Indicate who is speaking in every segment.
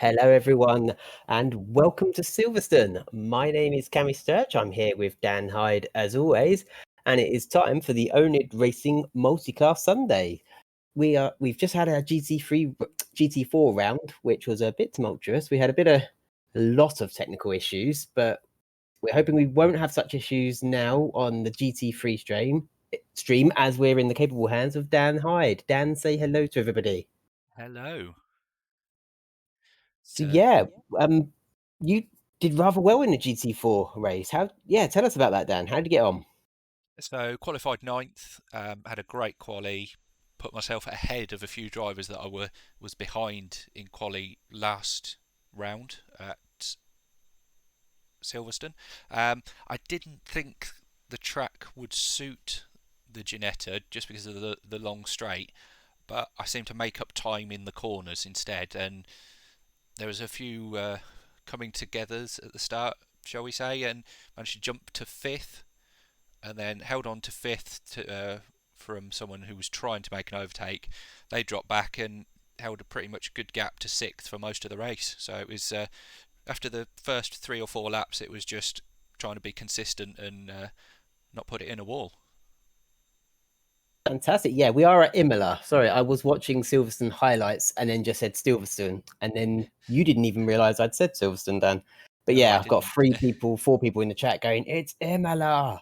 Speaker 1: Hello, everyone, and welcome to Silverstone. My name is Cammy Sturch. I'm here with Dan Hyde, as always, and it is time for the oNiD Racing Multiclass Sunday. We've just had our GT4 round, which was a bit tumultuous. We had a lot of technical issues, but we're hoping we won't have such issues now on the GT3 stream as we're in the capable hands of Dan Hyde. Dan, say hello to everybody.
Speaker 2: Hello.
Speaker 1: So
Speaker 2: So,
Speaker 1: yeah, you did rather well in the GT4 race. Tell us about that, Dan. How did you get on?
Speaker 2: so qualified ninth, had a great quali, put myself ahead of a few drivers that was behind in quali last round at Silverstone. I didn't think the track would suit the Ginetta just because of the long straight, but I seemed to make up time in the corners instead, and there was a few coming togethers at the start, shall we say, and managed to jump to fifth and then held on to fifth from someone who was trying to make an overtake. They dropped back and held a pretty much good gap to sixth for most of the race. So it was after the first 3 or 4 laps, it was just trying to be consistent and not put it in a wall.
Speaker 1: Fantastic. Yeah, we are at Imola. Sorry, I was watching Silverstone highlights and then just said Silverstone, and then you didn't even realize I'd said Silverstone, Dan. But
Speaker 2: No,
Speaker 1: yeah,
Speaker 2: I
Speaker 1: I've got
Speaker 2: didn't.
Speaker 1: 4 people in the chat going, "It's Imola."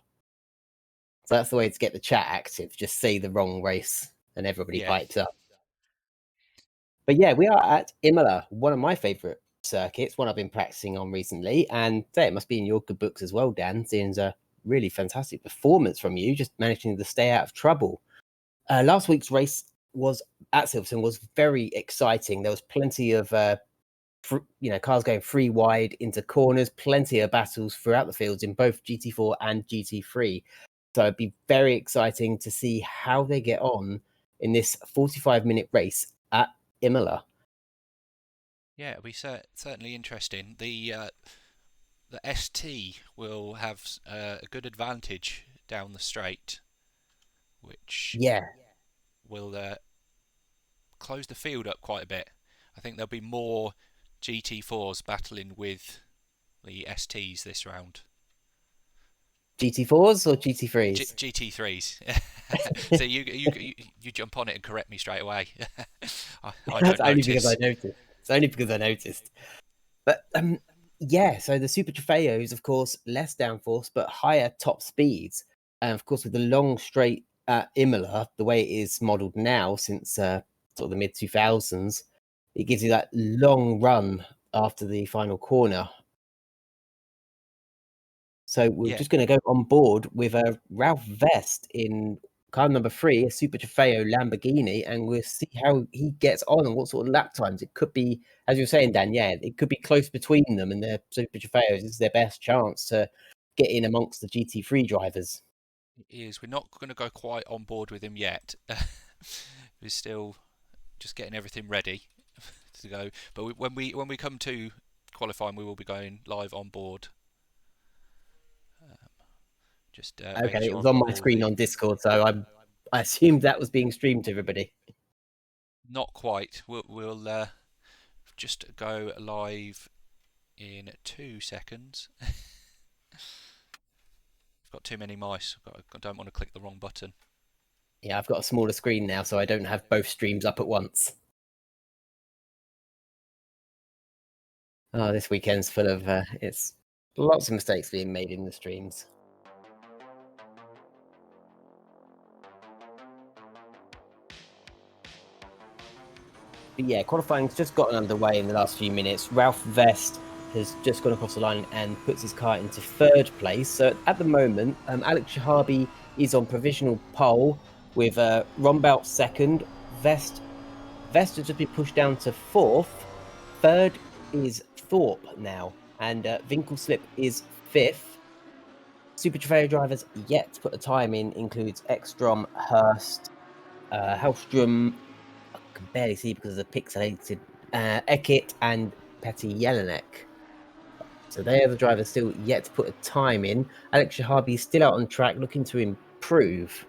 Speaker 1: So that's the way to get the chat active. Just say the wrong race, and everybody
Speaker 2: Yeah,
Speaker 1: pipes up. But yeah, we are at Imola, one of my favourite circuits, one I've been practicing on recently, and say it must be in your good books as well, Dan, seeing a really fantastic performance from you, just managing to stay out of trouble. Last week's race was at Silverstone was very exciting. There was plenty of cars going free wide into corners, plenty of battles throughout the fields in both GT4 and GT3. So it'd be very exciting to see how they get on in this 45-minute race at Imola.
Speaker 2: yeah, it'll be certainly interesting. The ST will have a good advantage down the straight, which
Speaker 1: Yeah,
Speaker 2: will close the field up quite a bit. I think there'll be more GT4s battling with the STs this round.
Speaker 1: GT4s or GT3s?
Speaker 2: GT3s. So you jump on it and correct me straight away. I
Speaker 1: That's
Speaker 2: don't
Speaker 1: only because I
Speaker 2: notice.
Speaker 1: noticed. It's only because I noticed. But yeah, so the Super Trofeos, of course, less downforce but higher top speeds. And of course, with the long straight at Imola, the way it is modelled now since sort of the mid 2000s, it gives you that long run after the final corner. So we're
Speaker 2: Yeah,
Speaker 1: just going to go on board with Ralph Vest in car number 3, a Super Trofeo Lamborghini, and we'll see how he gets on and what sort of lap times. It could be, as you were saying, Dan, yeah, it could be close between them, and their Super Trofeos is their best chance to get in amongst the GT3 drivers.
Speaker 2: it is. We're not going to go quite on board with him yet. We're still just getting everything ready to go. But when we come to qualifying, we will be going live on board. Just making
Speaker 1: Okay, it
Speaker 2: sure
Speaker 1: was
Speaker 2: I've
Speaker 1: on
Speaker 2: got
Speaker 1: my
Speaker 2: all
Speaker 1: screen
Speaker 2: the.
Speaker 1: on Discord, so I assumed that was being streamed to everybody.
Speaker 2: Not quite. We'll just go live in 2 seconds. I've got too many mice. I don't want to click the wrong button.
Speaker 1: Yeah, I've got a smaller screen now, so I don't have both streams up at once. Oh, this weekend's full of it's lots of mistakes being made in the streams. But yeah, qualifying's just gotten underway in the last few minutes. Ralph Vest has just gone across the line and puts his car into 3rd place. So at the moment, Alex Shahabi is on provisional pole with Rombout 2nd. Vest has just been pushed down to 4th. 3rd is Thorpe now, and Winkelslip is 5th. Super Trofeo drivers yet to put a time in includes Ekstrom, Hurst, Hellstrom. I can barely see because of the pixelated Ekit and Petty Jelinek. So they are the drivers still yet to put a time in. Alex Shahabi is still out on track looking to improve.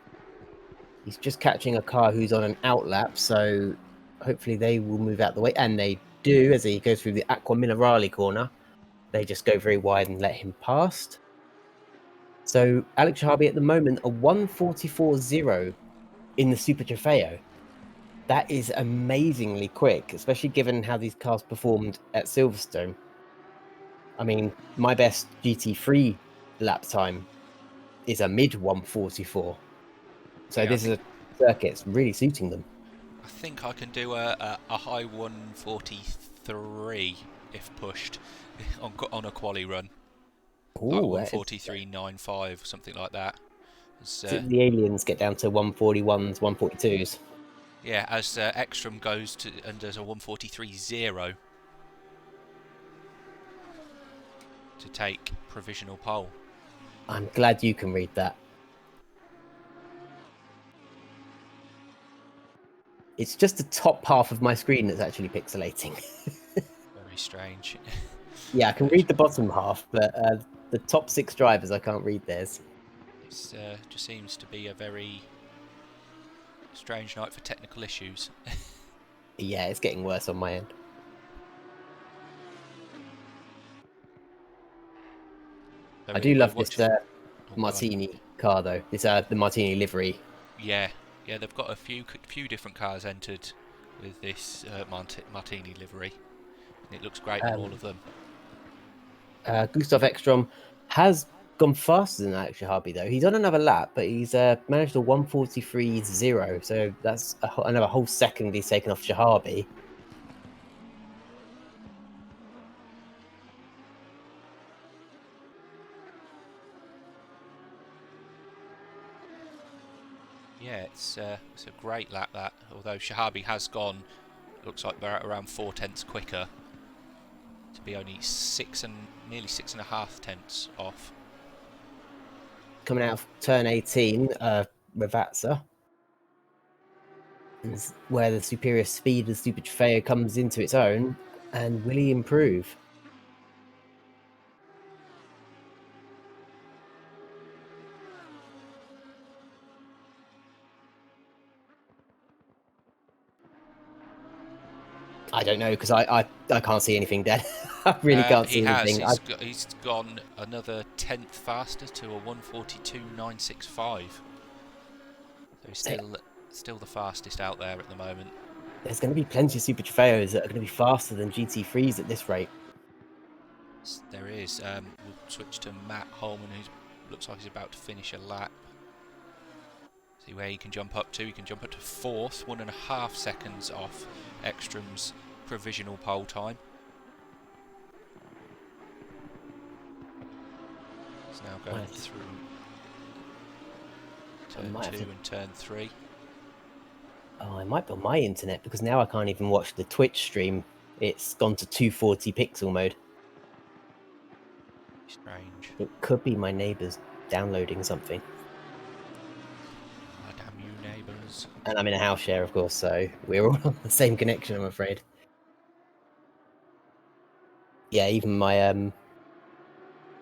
Speaker 1: He's just catching a car who's on an outlap, so hopefully they will move out the way. And they do as he goes through the Aqua Minerale corner. They just go very wide and let him past. So Alex Shahabi at the moment a 1:44.0 in the Super Trofeo. That is amazingly quick, especially given how these cars performed at Silverstone. I mean, my best GT3 lap time is a mid 1:44. So
Speaker 2: Yeah,
Speaker 1: this is a circuit that's really suiting them.
Speaker 2: I think I can do a high 143 if pushed on a quali run, like
Speaker 1: Ooh, is
Speaker 2: 143.95, something like that. As,
Speaker 1: it the aliens get down to 141s, 142s?
Speaker 2: yeah, as Ekstrom goes to and does a 143.0 to take provisional pole.
Speaker 1: I'm glad you can read that. It's just the top half of my screen that's actually pixelating.
Speaker 2: Very strange.
Speaker 1: Yeah, I can read the bottom half, but the top 6 drivers, I can't read theirs.
Speaker 2: It just seems to be a very strange night for technical issues.
Speaker 1: Yeah, it's getting worse on my end.
Speaker 2: So
Speaker 1: I do love this
Speaker 2: oh,
Speaker 1: Martini car, though. This the Martini livery.
Speaker 2: yeah, they've got a few different cars entered with this Martini livery. It looks great on all of them.
Speaker 1: Gustav Ekstrom has gone faster than Alex Shahabi, though. He's on another lap, but he's managed a 1:43.0, so that's another whole second he's taken off Shahabi.
Speaker 2: Yeah, it's a great lap that. Although Shahabi has gone, looks like they're at around 4 tenths quicker, to be only nearly 6.5 tenths off.
Speaker 1: Coming out of turn 18, Ravazza, is where the superior speed of the Super Trofeo comes into its own, and will he improve? I don't know, because I can't see anything, Dad. I really can't
Speaker 2: He
Speaker 1: see
Speaker 2: has.
Speaker 1: anything.
Speaker 2: He's gone another tenth faster to a 1:42.965. So he's still the fastest out there at the moment.
Speaker 1: There's going to be plenty of Super Trofeos that are going to be faster than GT3s at this rate.
Speaker 2: There is. We'll switch to Matt Holman, who looks like he's about to finish a lap. See where he can jump up to. He can jump up to 4th, 1.5 seconds off Ekstrom's provisional pole time. He's now going through turn 2 and turn 3.
Speaker 1: Oh, I might be on my internet, because now I can't even watch the Twitch stream. It's gone to 240 pixel mode.
Speaker 2: Strange.
Speaker 1: It could be my neighbours downloading something.
Speaker 2: Oh, damn you, neighbours.
Speaker 1: And I'm in a house share, of course, so we're all on the same connection, I'm afraid. Yeah, even my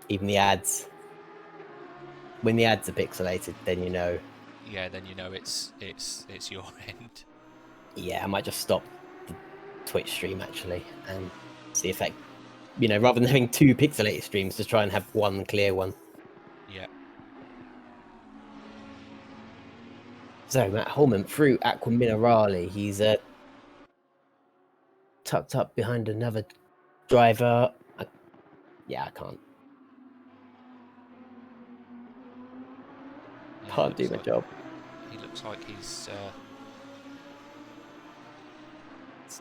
Speaker 1: even the ads. When the ads are pixelated, then you know.
Speaker 2: Yeah, then you know it's your end.
Speaker 1: Yeah, I might just stop the Twitch stream actually and see if that, you know, rather than having 2 pixelated streams, just try and have one clear one.
Speaker 2: Yeah.
Speaker 1: So Matt Holman through Aqua Minerale, he's tucked up behind another driver. Yeah, I can't do my job.
Speaker 2: He looks like he's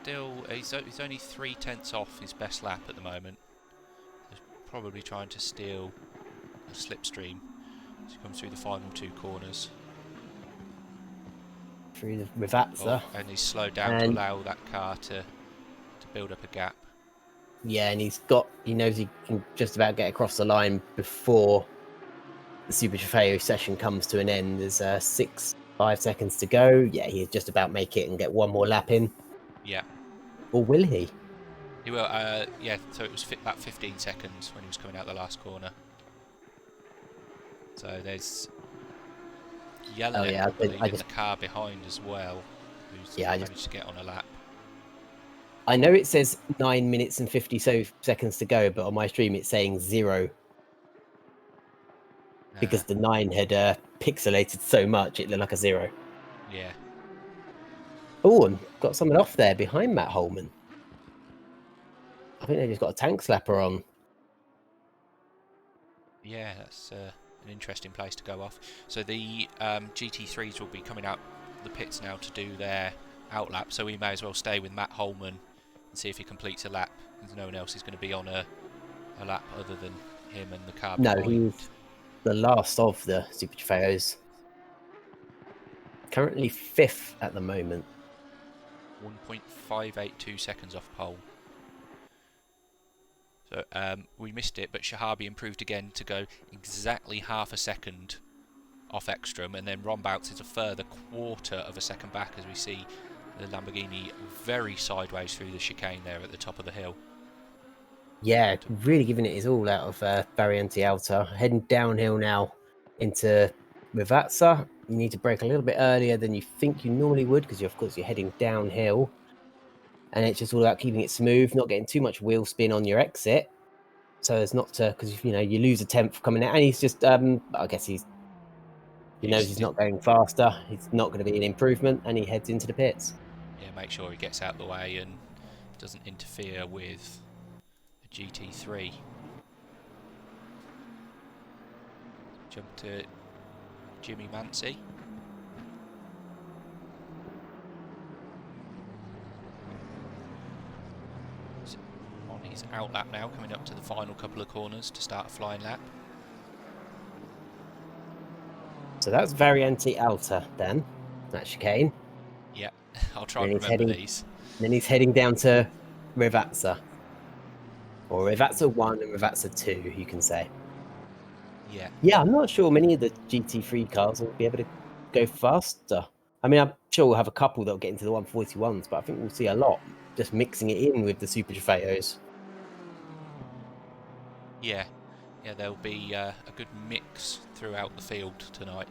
Speaker 2: he's only 3 tenths off his best lap at the moment. He's probably trying to steal a slipstream as he comes through the final 2 corners.
Speaker 1: Through the Ravazza.
Speaker 2: And he's slowed down to allow that car to build up a gap.
Speaker 1: Yeah, and he knows he can just about get across the line before the Super Trofeo session comes to an end. There's 5 seconds to go. Yeah, he'll just about make it and get one more lap in.
Speaker 2: Yeah.
Speaker 1: Or will he?
Speaker 2: He will. Yeah. So it was about 15 seconds when he was coming out the last corner. So there's Yellow, I believe, in the car behind as well, who's managed to get on a lap.
Speaker 1: I know it says 9 minutes and 50 seconds to go, but on my stream it's saying 0 because the 9 had pixelated so much it looked like a 0.
Speaker 2: Yeah.
Speaker 1: Oh, and got someone off there behind Matt Holman. I think they just got a tank slapper on.
Speaker 2: Yeah, that's an interesting place to go off. So the GT3s will be coming out the pits now to do their outlap, so we may as well stay with Matt Holman and see if he completes a lap. Because no one else is going to be on a lap other than him and the car
Speaker 1: No,
Speaker 2: behind.
Speaker 1: he's the last of the Super Trofeos. Currently 5th at the moment.
Speaker 2: 1.582 seconds off pole. So we missed it, but Shahabi improved again to go exactly half a second off Ekstrom, and then Ron bounces a further quarter of a second back as we see the Lamborghini very sideways through the chicane there at the top of the hill.
Speaker 1: Yeah, really giving it his all out of Variante Alta. Heading downhill now into Rivazza. You need to brake a little bit earlier than you think you normally would because, of course, you're heading downhill. And it's just all about keeping it smooth, not getting too much wheel spin on your exit. So as not to, because, you know, you lose a 10th coming out. And he's just, I guess he knows he's not going faster. It's not going to be an improvement. And he heads into the pits.
Speaker 2: Yeah, make sure he gets out of the way and doesn't interfere with the GT3. Jump to Jimmy Mancy. On his outlap now, coming up to the final couple of corners to start a flying lap.
Speaker 1: So that's Variante Alta then. That's chicane.
Speaker 2: Yeah, I'll try and remember these.
Speaker 1: Then he's heading down to Rivazza. Or Rivazza 1 and Rivazza 2, you can say.
Speaker 2: Yeah.
Speaker 1: Yeah, I'm not sure many of the GT3 cars will be able to go faster. I mean, I'm sure we'll have a couple that'll get into the 141s, but I think we'll see a lot just mixing it in with the Super Trofeos.
Speaker 2: Yeah, there'll be a good mix throughout the field tonight.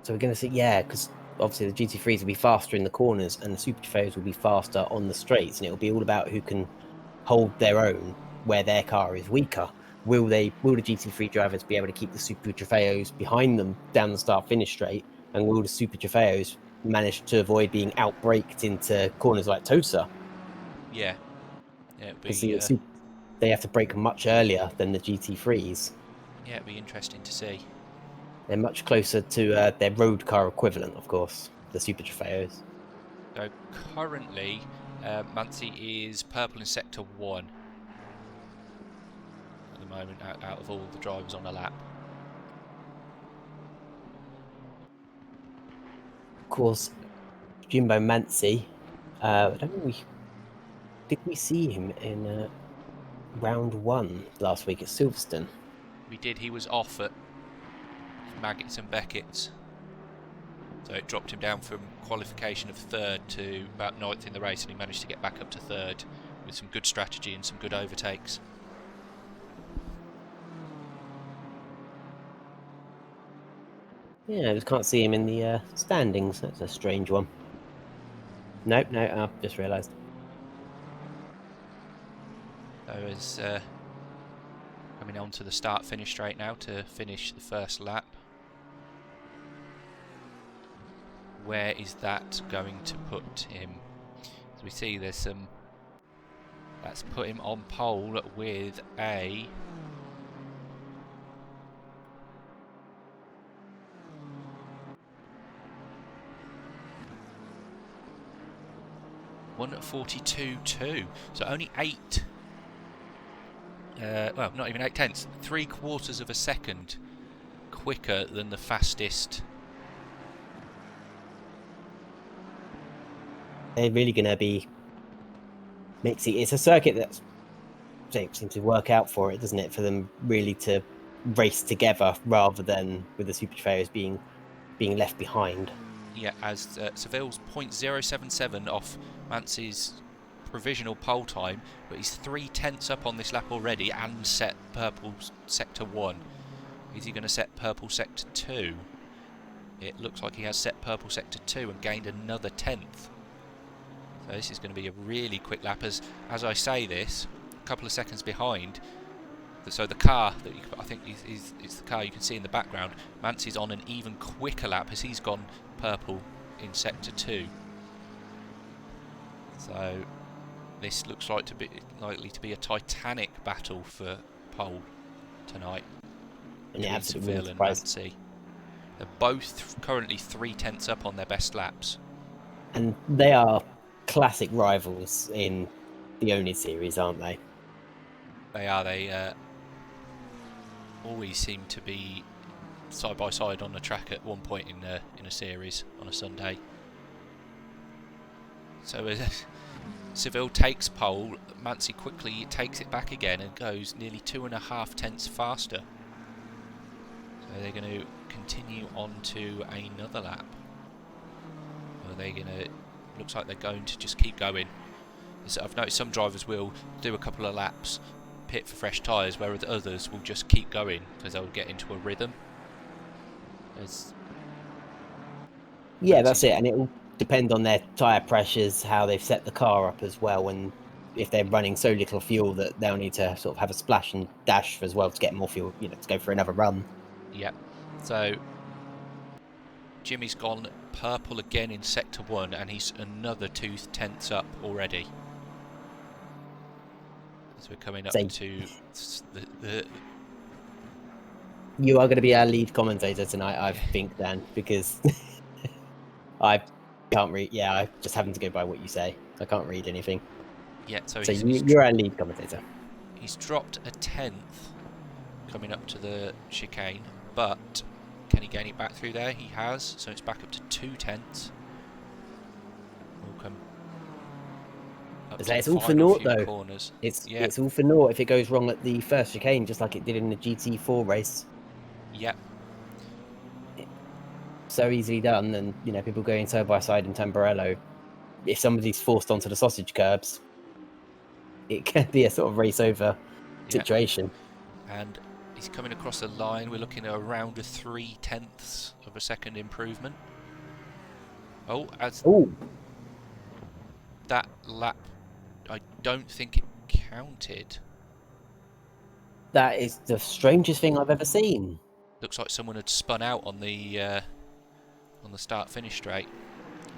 Speaker 1: So we're going to see, yeah, because obviously the GT3s will be faster in the corners and the Super Trofeos will be faster on the straights, and it'll be all about who can hold their own where their car is weaker. Will the GT3 drivers be able to keep the Super Trofeos behind them down the start-finish straight, and will the Super Trofeos manage to avoid being outbraked into corners like Tosa?
Speaker 2: Yeah, it'll
Speaker 1: Because
Speaker 2: be
Speaker 1: they have to brake much earlier than the GT3s.
Speaker 2: yeah, it'll be interesting to see.
Speaker 1: They're much closer to their road car equivalent, of course, the Super Trofeos.
Speaker 2: So currently, Mancy is purple in sector 1 at the moment, out of all the drivers on a lap.
Speaker 1: Of course, Jimbo Mancy. I don't think did we see him in round 1 last week at Silverstone?
Speaker 2: We did. He was off at Maggots and Beckett's, so it dropped him down from qualification of 3rd to about 9th in the race, and he managed to get back up to 3rd with some good strategy and some good overtakes.
Speaker 1: Yeah, I just can't see him in the standings. That's a strange one. Nope, no, I've just realised.
Speaker 2: So is coming on to the start-finish straight now to finish the first lap. Where is that going to put him? As we see, there's some. That's put him on pole with a 1:42.2. So only 8. Well, not even 8 tenths. 3/4 of a second quicker than the fastest.
Speaker 1: They're really going to be mixing. It's a circuit that seems to work out for it, doesn't it? For them really to race together rather than with the Super Trofeos being left behind.
Speaker 2: Yeah, as Seville's 0.077 off Mancy's provisional pole time, but he's 3 tenths up on this lap already and set purple sector 1. Is he going to set purple sector 2? It looks like he has set purple sector 2 and gained another 10th. So this is going to be a really quick lap. As I say this, a couple of seconds behind. So the car that I think is the car you can see in the background. Mancy's on an even quicker lap as he's gone purple in sector 2. So this looks likely to be a titanic battle for pole tonight.
Speaker 1: And
Speaker 2: between
Speaker 1: absolutely
Speaker 2: Seville and Mancy. They're both currently 3/10 up on their best laps.
Speaker 1: And they are classic rivals in the oNiD series, aren't they?
Speaker 2: They are. They always seem to be side by side on the track at one point in a series on a Sunday. So Seville takes pole. Mancy quickly takes it back again and goes nearly 2.5 tenths faster. So they're going to continue on to another lap. Or they're going to. Looks like they're going to just keep going. I've noticed some drivers will do a couple of laps, pit for fresh tyres, whereas the others will just keep going because they'll get into a rhythm.
Speaker 1: Yeah, that's it, and it will depend on their tyre pressures, how they've set the car up as well, and if they're running so little fuel that they'll need to sort of have a splash and dash as well to get more fuel, to go for another run.
Speaker 2: Yep. So Jimmy's gone purple again in sector 1, and he's another 2/10 up already. So we're coming up to the.
Speaker 1: You are going to be our lead commentator tonight, I think, Dan, because I can't read. Yeah, I just happen to go by what you say. I can't read anything.
Speaker 2: Yeah, so
Speaker 1: you're our lead commentator.
Speaker 2: He's dropped a 10th coming up to the chicane, but can he gain it back through there? He has, so it's back up to 2/10. We'll come up to
Speaker 1: it's all for naught, though.
Speaker 2: Corners.
Speaker 1: It's all for naught if it goes wrong at the first chicane, just like it did in the GT4 race.
Speaker 2: Yep.
Speaker 1: So easily done, and people going side by side in Tamburello. If somebody's forced onto the sausage curbs, it can be a sort of race over situation.
Speaker 2: And he's coming across the line. We're looking at around a 3/10 of a second improvement. That lap, I don't think it counted.
Speaker 1: That is the strangest thing I've ever seen.
Speaker 2: Looks like someone had spun out on the start-finish straight.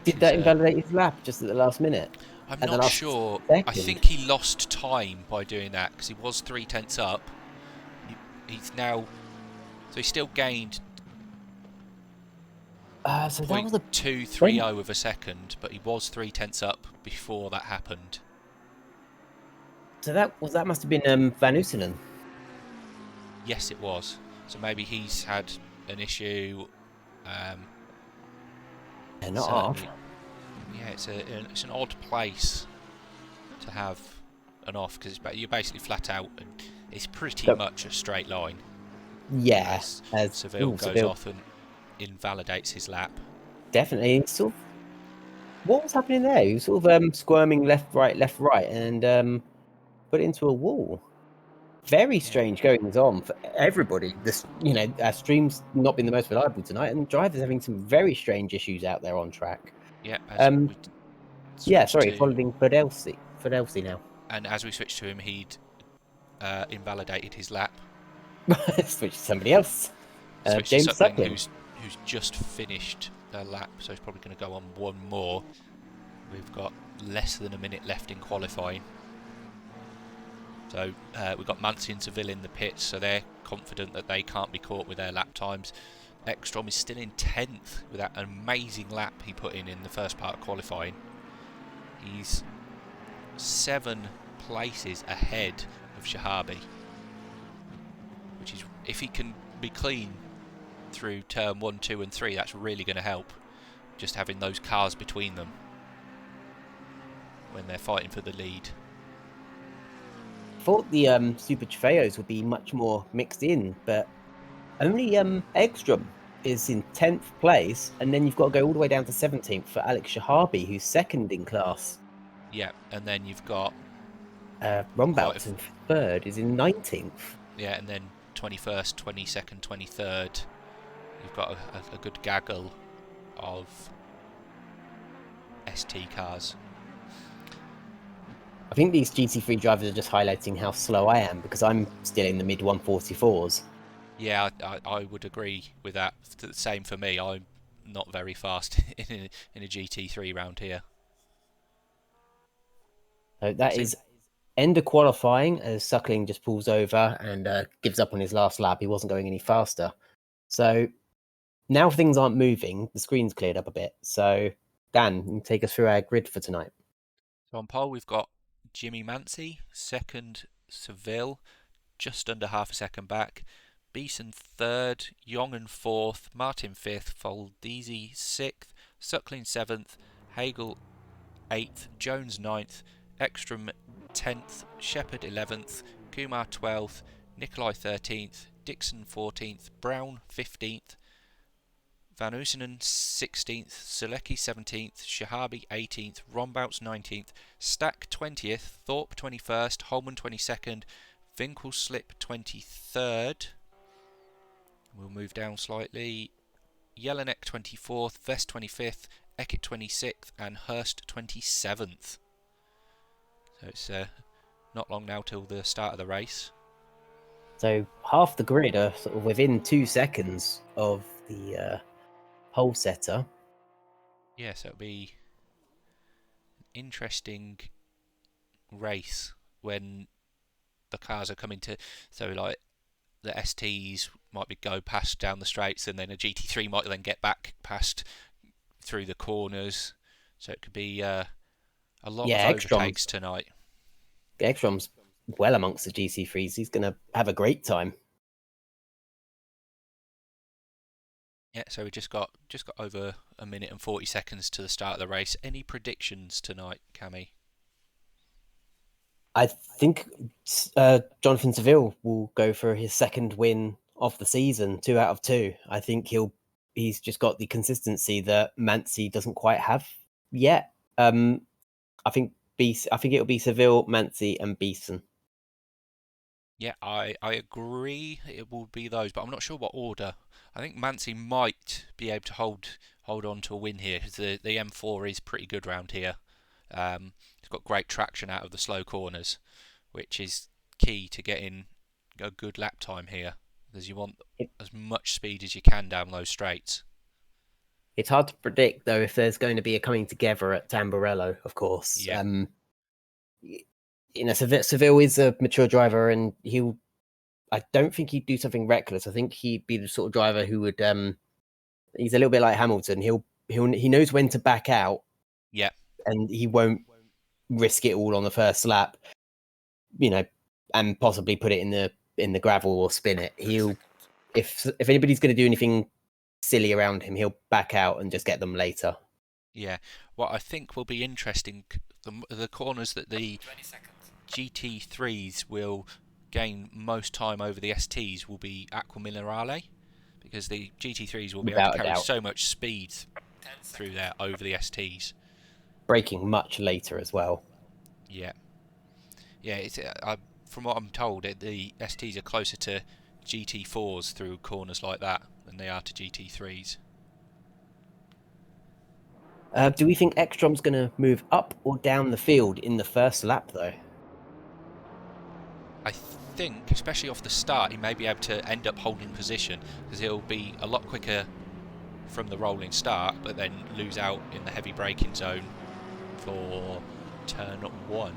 Speaker 1: Did that invalidate his lap just at the last minute?
Speaker 2: I'm not sure.
Speaker 1: Second?
Speaker 2: I think he lost time by doing that because he was 3/10 up. He's now, so he still gained.
Speaker 1: So that was a
Speaker 2: 0.230 of a second, but he was 3/10 up before that happened.
Speaker 1: So that must have been Van Oosenen.
Speaker 2: Yes, it was. So maybe he's had an issue.
Speaker 1: Not off.
Speaker 2: Yeah, it's an odd place to have an off because you're basically flat out and it's pretty much a straight line.
Speaker 1: Yeah,
Speaker 2: as Seville goes off and invalidates his lap.
Speaker 1: Definitely. Sort of, what was happening there? He was sort of squirming left, right, and put it into a wall. Very strange goings on for everybody. Our stream's not been the most reliable tonight, and drivers having some very strange issues out there on track.
Speaker 2: Yeah.
Speaker 1: Following Fidelsi now.
Speaker 2: And as we switched to him, he'd invalidated his lap.
Speaker 1: Switch to somebody else. James Suckling,
Speaker 2: who's just finished their lap, so he's probably going to go on one more. We've got less than a minute left in qualifying. So we've got Mancy and Seville in the pits, so they're confident that they can't be caught with their lap times. Ekstrom is still in 10th with that amazing lap he put in the first part of qualifying. He's 7 places ahead of Shahabi, which is, if he can be clean through turn 1, 2 and 3, that's really going to help, just having those cars between them when they're fighting for the lead.
Speaker 1: Thought the Super Trofeos would be much more mixed in, but only Ekstrom is in 10th place, and then you've got to go all the way down to 17th for Alex Shahabi, who's second in class.
Speaker 2: Yeah, and then you've got
Speaker 1: Rombout in third, is in 19th.
Speaker 2: Yeah, and then 21st, 22nd, 23rd. You've got a good gaggle of ST cars.
Speaker 1: I think these GT3 drivers are just highlighting how slow I am because I'm still in the mid 144s.
Speaker 2: Yeah, I would agree with that. The same for me. I'm not very fast in a GT3 round here.
Speaker 1: So that
Speaker 2: Same.
Speaker 1: is end of qualifying as Suckling just pulls over and gives up on his last lap. He wasn't going any faster. So now things aren't moving. The screen's cleared up a bit. So Dan, you can take us through our grid for tonight.
Speaker 2: So on pole we've got Jimmy Mancy, second Seville, just under half a second back. Beeson third, Jongen fourth, Martin fifth, Foldisi sixth, Suckling seventh, Hagel eighth, Jones ninth, Ekstrom 10th, Shepherd 11th, Kumar 12th, Nikolai 13th, Dixon 14th, Brown 15th, Van Oosenen 16th, Selecki 17th, Shahabi 18th, Rombouts 19th, Stack 20th, Thorpe 21st, Holman 22nd, Winkelslip 23rd. We'll move down slightly. Jelinek 24th, Vest 25th, Eckert 26th, and Hurst 27th. So it's not long now till the start of the race.
Speaker 1: So half the grid are sort of within 2 seconds of the pole setter.
Speaker 2: Yeah, so it'll be an interesting race when the cars are coming to. So like the STs might be go past down the straights, and then a GT3 might then get back past through the corners. So it could be a lot of
Speaker 1: Yeah,
Speaker 2: overtakes tonight.
Speaker 1: Ekstrom's well amongst the GC3s. He's going to have a great time.
Speaker 2: Yeah, so we just got over a minute and 40 seconds to the start of the race. Any predictions tonight, Cammy?
Speaker 1: I think Jonathan Seville will go for his second win of the season, 2 out of 2. I think he's just got the consistency that Mancy doesn't quite have yet. I think it'll be Seville, Mancy, and Beeson.
Speaker 2: Yeah, I agree. It will be those, but I'm not sure what order. I think Mancy might be able to hold on to a win here because the M4 is pretty good round here. It's got great traction out of the slow corners, which is key to getting a good lap time here because you want as much speed as you can down those straights.
Speaker 1: It's hard to predict though if there's going to be a coming together at Tamburello, of course.
Speaker 2: Yeah.
Speaker 1: Seville is a mature driver, and I don't think he'd do something reckless. I think he'd be the sort of driver who would. He's a little bit like Hamilton. He knows when to back out.
Speaker 2: Yeah.
Speaker 1: And he won't risk it all on the first lap. And possibly put it in the gravel or spin it. If anybody's going to do anything silly around him, he'll back out and just get them later.
Speaker 2: Yeah. What I think will be interesting, the corners that the GT3s will gain most time over the STs will be Aqua Minerale, because the GT3s will be able to
Speaker 1: Without a
Speaker 2: carry
Speaker 1: doubt.
Speaker 2: so much speed through there over the STs.
Speaker 1: Braking much later as well.
Speaker 2: Yeah. Yeah, it's from what I'm told, the STs are closer to GT4s through corners like that than they are to GT3s.
Speaker 1: Do we think Ekstrom's going to move up or down the field in the first lap, though?
Speaker 2: I think, especially off the start, he may be able to end up holding position because he'll be a lot quicker from the rolling start, but then lose out in the heavy braking zone for turn 1.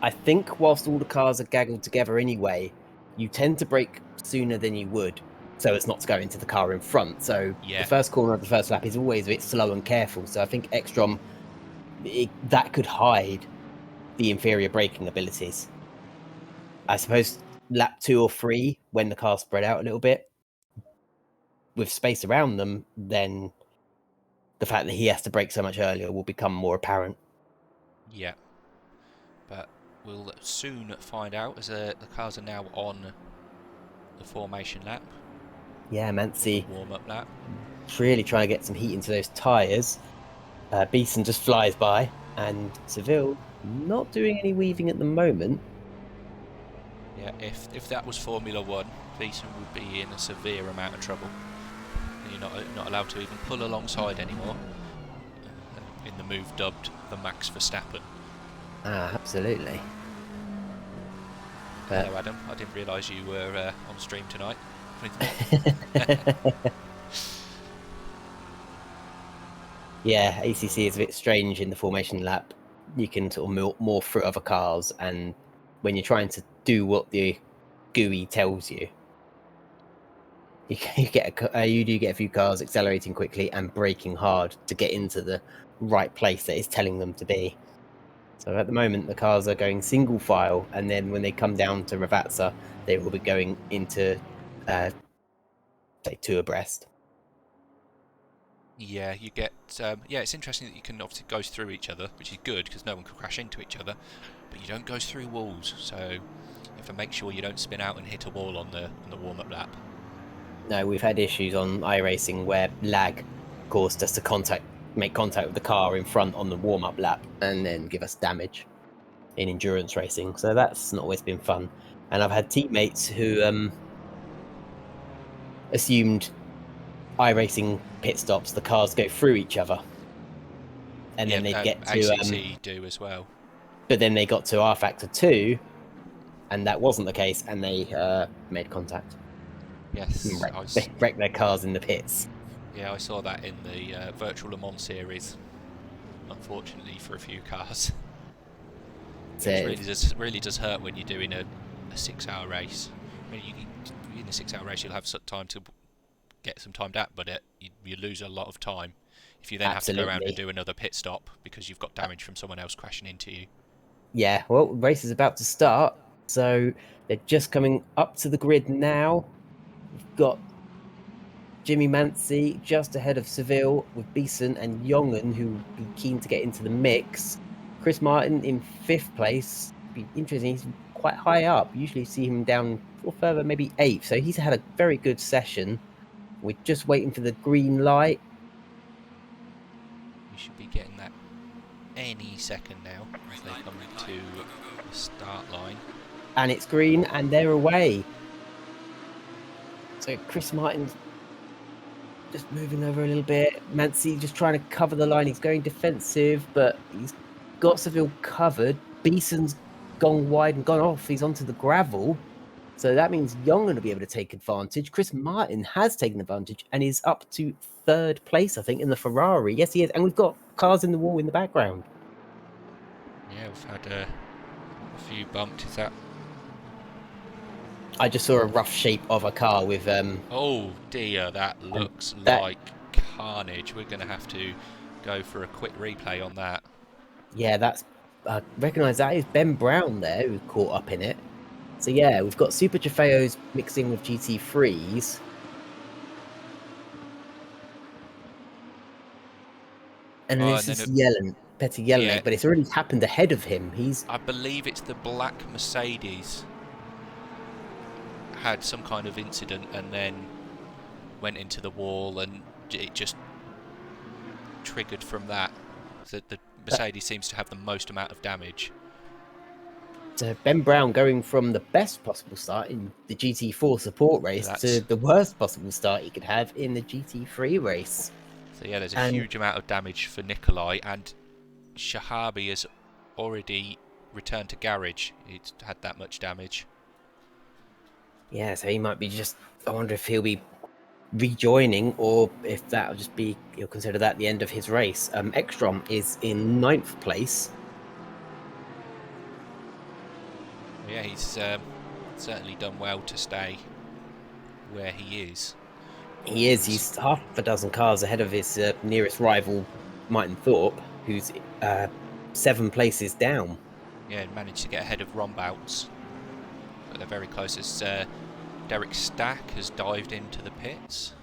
Speaker 1: I think whilst all the cars are gaggled together anyway, you tend to brake sooner than you would, so as not to go into the car in front. So
Speaker 2: Yeah.
Speaker 1: The first corner of the first lap is always a bit slow and careful. So I think Ekstrom, that could hide the inferior braking abilities. I suppose lap 2 or 3, when the cars spread out a little bit, with space around them, then the fact that he has to brake so much earlier will become more apparent.
Speaker 2: Yeah. But we'll soon find out as the cars are now on the formation lap.
Speaker 1: Yeah, Mancy.
Speaker 2: Warm-up lap.
Speaker 1: Really trying to get some heat into those tyres. Beeson just flies by, and Seville not doing any weaving at the moment.
Speaker 2: Yeah, if that was Formula 1, Beeson would be in a severe amount of trouble. You're not allowed to even pull alongside anymore in the move dubbed the Max Verstappen.
Speaker 1: Absolutely. But
Speaker 2: Hello, Adam. I didn't realise you were on stream tonight.
Speaker 1: yeah, ACC is a bit strange in the formation lap. You can sort of morph through other cars, and when you're trying to do what the GUI tells you, you do get a few cars accelerating quickly and braking hard to get into the right place that it's telling them to be. So at the moment, the cars are going single file, and then when they come down to Ravazza, they will be going into, say, two abreast.
Speaker 2: Yeah, you get. Yeah, it's interesting that you can obviously go through each other, which is good because no one can crash into each other. But you don't go through walls, so you have to make sure you don't spin out and hit a wall on the warm-up lap.
Speaker 1: No, we've had issues on iRacing where lag caused us to make contact with the car in front on the warm-up lap and then give us damage in endurance racing. So that's not always been fun. And I've had teammates who assumed iRacing pit stops, the cars go through each other, and
Speaker 2: Yeah,
Speaker 1: then they'd get to,
Speaker 2: ACC do as well.
Speaker 1: but then they got to R Factor 2, and that wasn't the case, and they made contact.
Speaker 2: Yes,
Speaker 1: They wrecked their cars in the pits.
Speaker 2: yeah, I saw that in the virtual Le Mans series. Unfortunately, for a few cars.
Speaker 1: So
Speaker 2: It really does hurt when you're doing a 6-hour race. I mean, in a 6-hour race, you'll have some time to get some timed out, but you lose a lot of time if you then have to go around and
Speaker 1: absolutely.
Speaker 2: do another pit stop because you've got damage from someone else crashing into you.
Speaker 1: Yeah, well, the race is about to start, so they're just coming up to the grid now. We've got Jimmy Mancy just ahead of Seville with Beeson and Jongen, who will be keen to get into the mix. Chris Martin in 5th place. Be interesting. He's quite high up. Usually you see him down or further, maybe 8th. So he's had a very good session. We're just waiting for the green light.
Speaker 2: We should be getting that any second now as they come to the start line.
Speaker 1: And it's green, and they're away. So Chris Martin's just moving over a little bit. Mancy just trying to cover the line. He's going defensive, but he's got Seville covered. Beeson's gone wide and gone off. He's onto the gravel. So that means Young going to be able to take advantage. Chris Martin has taken advantage and is up to 3rd place, I think, in the Ferrari. Yes, he is. And we've got cars in the wall in the background.
Speaker 2: Yeah, we've had a few bumps. Is that?
Speaker 1: I just saw a rough shape of a car with
Speaker 2: Oh dear, that looks
Speaker 1: that,
Speaker 2: like carnage. We're going to have to go for a quick replay on that.
Speaker 1: yeah, that's I recognise that is Ben Brown there who caught up in it. So yeah, we've got Super Trofeos mixing with GT3s. And then this is Petty Yellen,
Speaker 2: yeah,
Speaker 1: but it's already happened ahead of him.
Speaker 2: I believe it's the black Mercedes had some kind of incident and then went into the wall, and it just triggered from that. The Mercedes seems to have the most amount of damage.
Speaker 1: So Ben Brown going from the best possible start in the GT4 support race to the worst possible start he could have in the GT3 race.
Speaker 2: So yeah, there's a huge amount of damage for Nikolai, and Shahabi has already returned to garage. He's had that much damage.
Speaker 1: Yeah, so he might be I wonder if he'll be rejoining or if that'll just be, he'll consider that the end of his race. Ekstrom is in 9th place.
Speaker 2: Yeah, he's certainly done well to stay where he is.
Speaker 1: He is. He's half a dozen cars ahead of his nearest rival, Martin Thorpe, who's 7 places down.
Speaker 2: Yeah, managed to get ahead of Rombouts. But they're very close as Derek Stack has dived into the pits.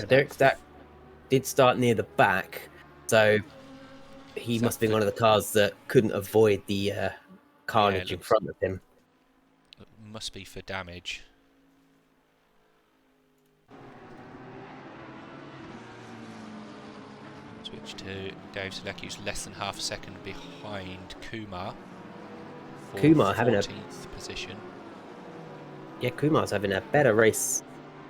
Speaker 1: Derek Stack did start near the back, so he must have been one of the cars that couldn't avoid the carnage in front of him.
Speaker 2: Must be for damage. Switch to Dave Selecki, who's less than half a second behind Kumar.
Speaker 1: Kumar having
Speaker 2: 14th position.
Speaker 1: Yeah, Kumar's having a better race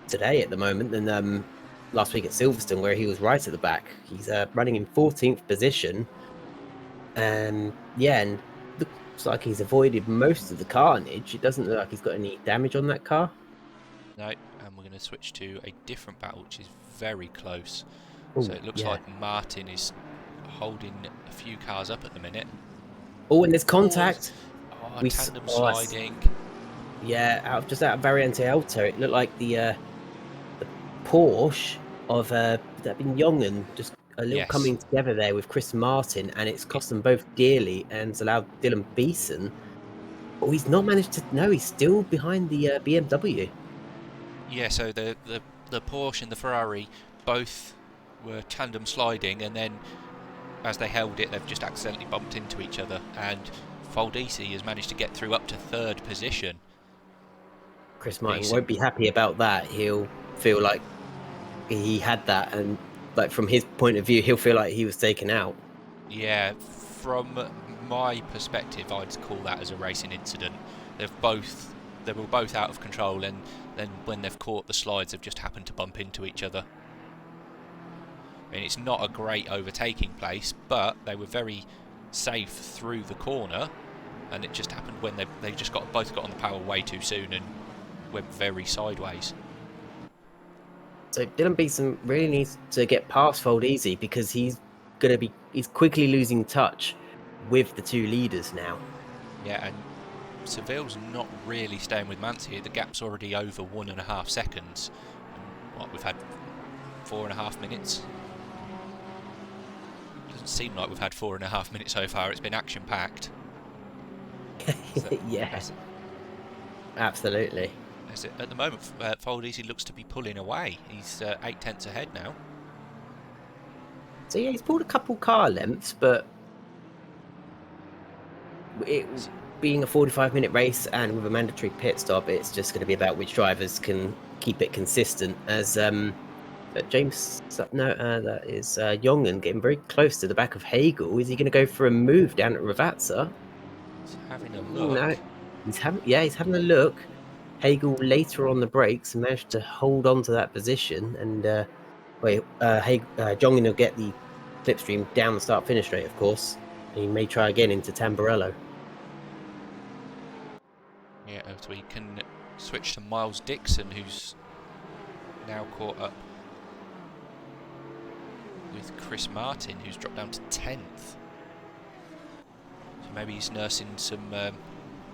Speaker 1: today at the moment than last week at Silverstone, where he was right at the back. He's running in 14th position. Yeah, and looks like he's avoided most of the carnage. It doesn't look like he's got any damage on that car.
Speaker 2: No, and we're going to switch to a different battle, which is very close. So
Speaker 1: Oh,
Speaker 2: it looks
Speaker 1: yeah.
Speaker 2: like Martin is holding a few cars up at the minute.
Speaker 1: Oh, and there's
Speaker 2: Pause.
Speaker 1: contact.
Speaker 2: Oh,
Speaker 1: We
Speaker 2: tandem
Speaker 1: oh,
Speaker 2: sliding.
Speaker 1: yeah, just out of Variante Alto, it looked like the Porsche of that been Jongen just a little
Speaker 2: Yes.
Speaker 1: coming together there with Chris Martin, and it's
Speaker 2: It,
Speaker 1: cost them both dearly, and it's allowed Dylan Beeson. Oh, he's not managed to. No, he's still behind the BMW.
Speaker 2: yeah, so the Porsche and the Ferrari both were tandem sliding, and then as they held it, they've just accidentally bumped into each other, and Foldisi has managed to get through up to third position.
Speaker 1: Chris Martin
Speaker 2: Decent.
Speaker 1: won't be happy about that. He'll feel like he had that, and like from his point of view, he'll feel like he was taken out.
Speaker 2: Yeah, from my perspective, I'd call that as a racing incident. They were both out of control, and then when they've caught the slides, they've just happened to bump into each other. I mean, it's not a great overtaking place, but they were very safe through the corner, and it just happened when they just both got on the power way too soon and went very sideways.
Speaker 1: So Dylan Beeson really needs to get past Fold Easy because he's quickly losing touch with the two leaders now.
Speaker 2: Yeah, and Seville's not really staying with Mance here. The gap's already over 1.5 seconds. And what, we've had 4.5 minutes? Doesn't seem like we've had 4.5 minutes so far. It's been action packed.
Speaker 1: Yeah, absolutely.
Speaker 2: At the moment, Foldisi looks to be pulling away. He's 8 tenths ahead now.
Speaker 1: So yeah, he's pulled a couple car lengths, but it being a 45-minute race and with a mandatory pit stop, it's just going to be about which drivers can keep it consistent. As James, no, that is Jongen getting very close to the back of Hagel. Is he going to go for a move down at Ravazza?
Speaker 2: He's having a
Speaker 1: No,
Speaker 2: look.
Speaker 1: he's having a look. Hagel later on the brakes managed to hold on to that position, and Jongen will get the slipstream down the start-finish straight, of course. He may try again into Tamburello.
Speaker 2: Yeah, so we can switch to Miles Dixon, who's now caught up with Chris Martin, who's dropped down to 10th. So maybe he's nursing some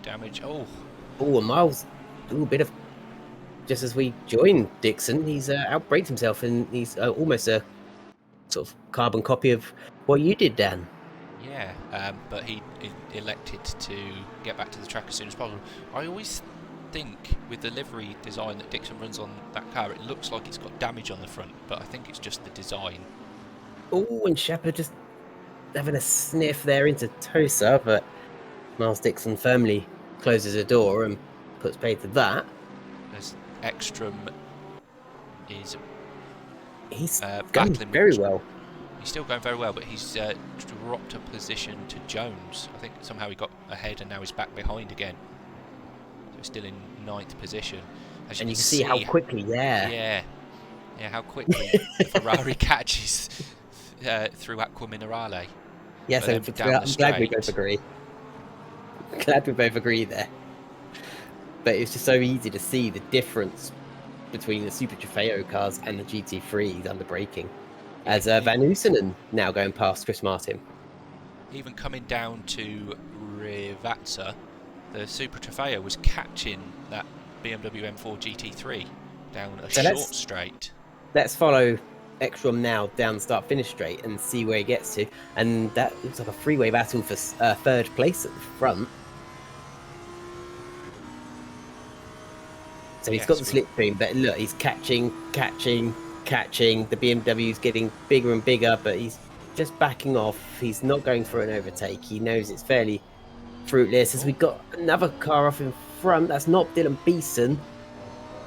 Speaker 2: damage. Oh,
Speaker 1: and Miles, a bit of. Just as we joined Dixon, he's outbraked himself, and he's almost a sort of carbon copy of what you did, Dan.
Speaker 2: yeah, but he elected to get back to the track as soon as possible. I always think with the livery design that Dixon runs on that car, it looks like it's got damage on the front, but I think it's just the design.
Speaker 1: Oh, and Shepard just having a sniff there into Tosa, but Miles Dixon firmly closes the door and puts paid to that.
Speaker 2: As Ekstrom is
Speaker 1: He's going
Speaker 2: battling
Speaker 1: very
Speaker 2: with.
Speaker 1: well.
Speaker 2: He's still going very well, but he's dropped a position to Jones. I think somehow he got ahead and now he's back behind again. So he's still in 9th position. As
Speaker 1: And you can see how quickly,
Speaker 2: yeah, how quickly the Ferrari catches through Acqua Minerale.
Speaker 1: Yeah, so I'm glad we both agree. Glad we both agree there. But it's just so easy to see the difference between the Super Trofeo cars and the GT3s under braking. As Van Oosenen now going past Chris Martin.
Speaker 2: Even coming down to Rivazza, the Super Trofeo was catching that BMW M4 GT3 down a short straight.
Speaker 1: Let's follow Ekstrom now down the start-finish straight and see where he gets to. And that looks like a three-way battle for third place at the front. So he's got the slipstream, but look, he's catching. The BMW's getting bigger and bigger, but he's just backing off. He's not going for an overtake. He knows it's fairly fruitless. As we got another car off in front. That's not Dylan Beeson.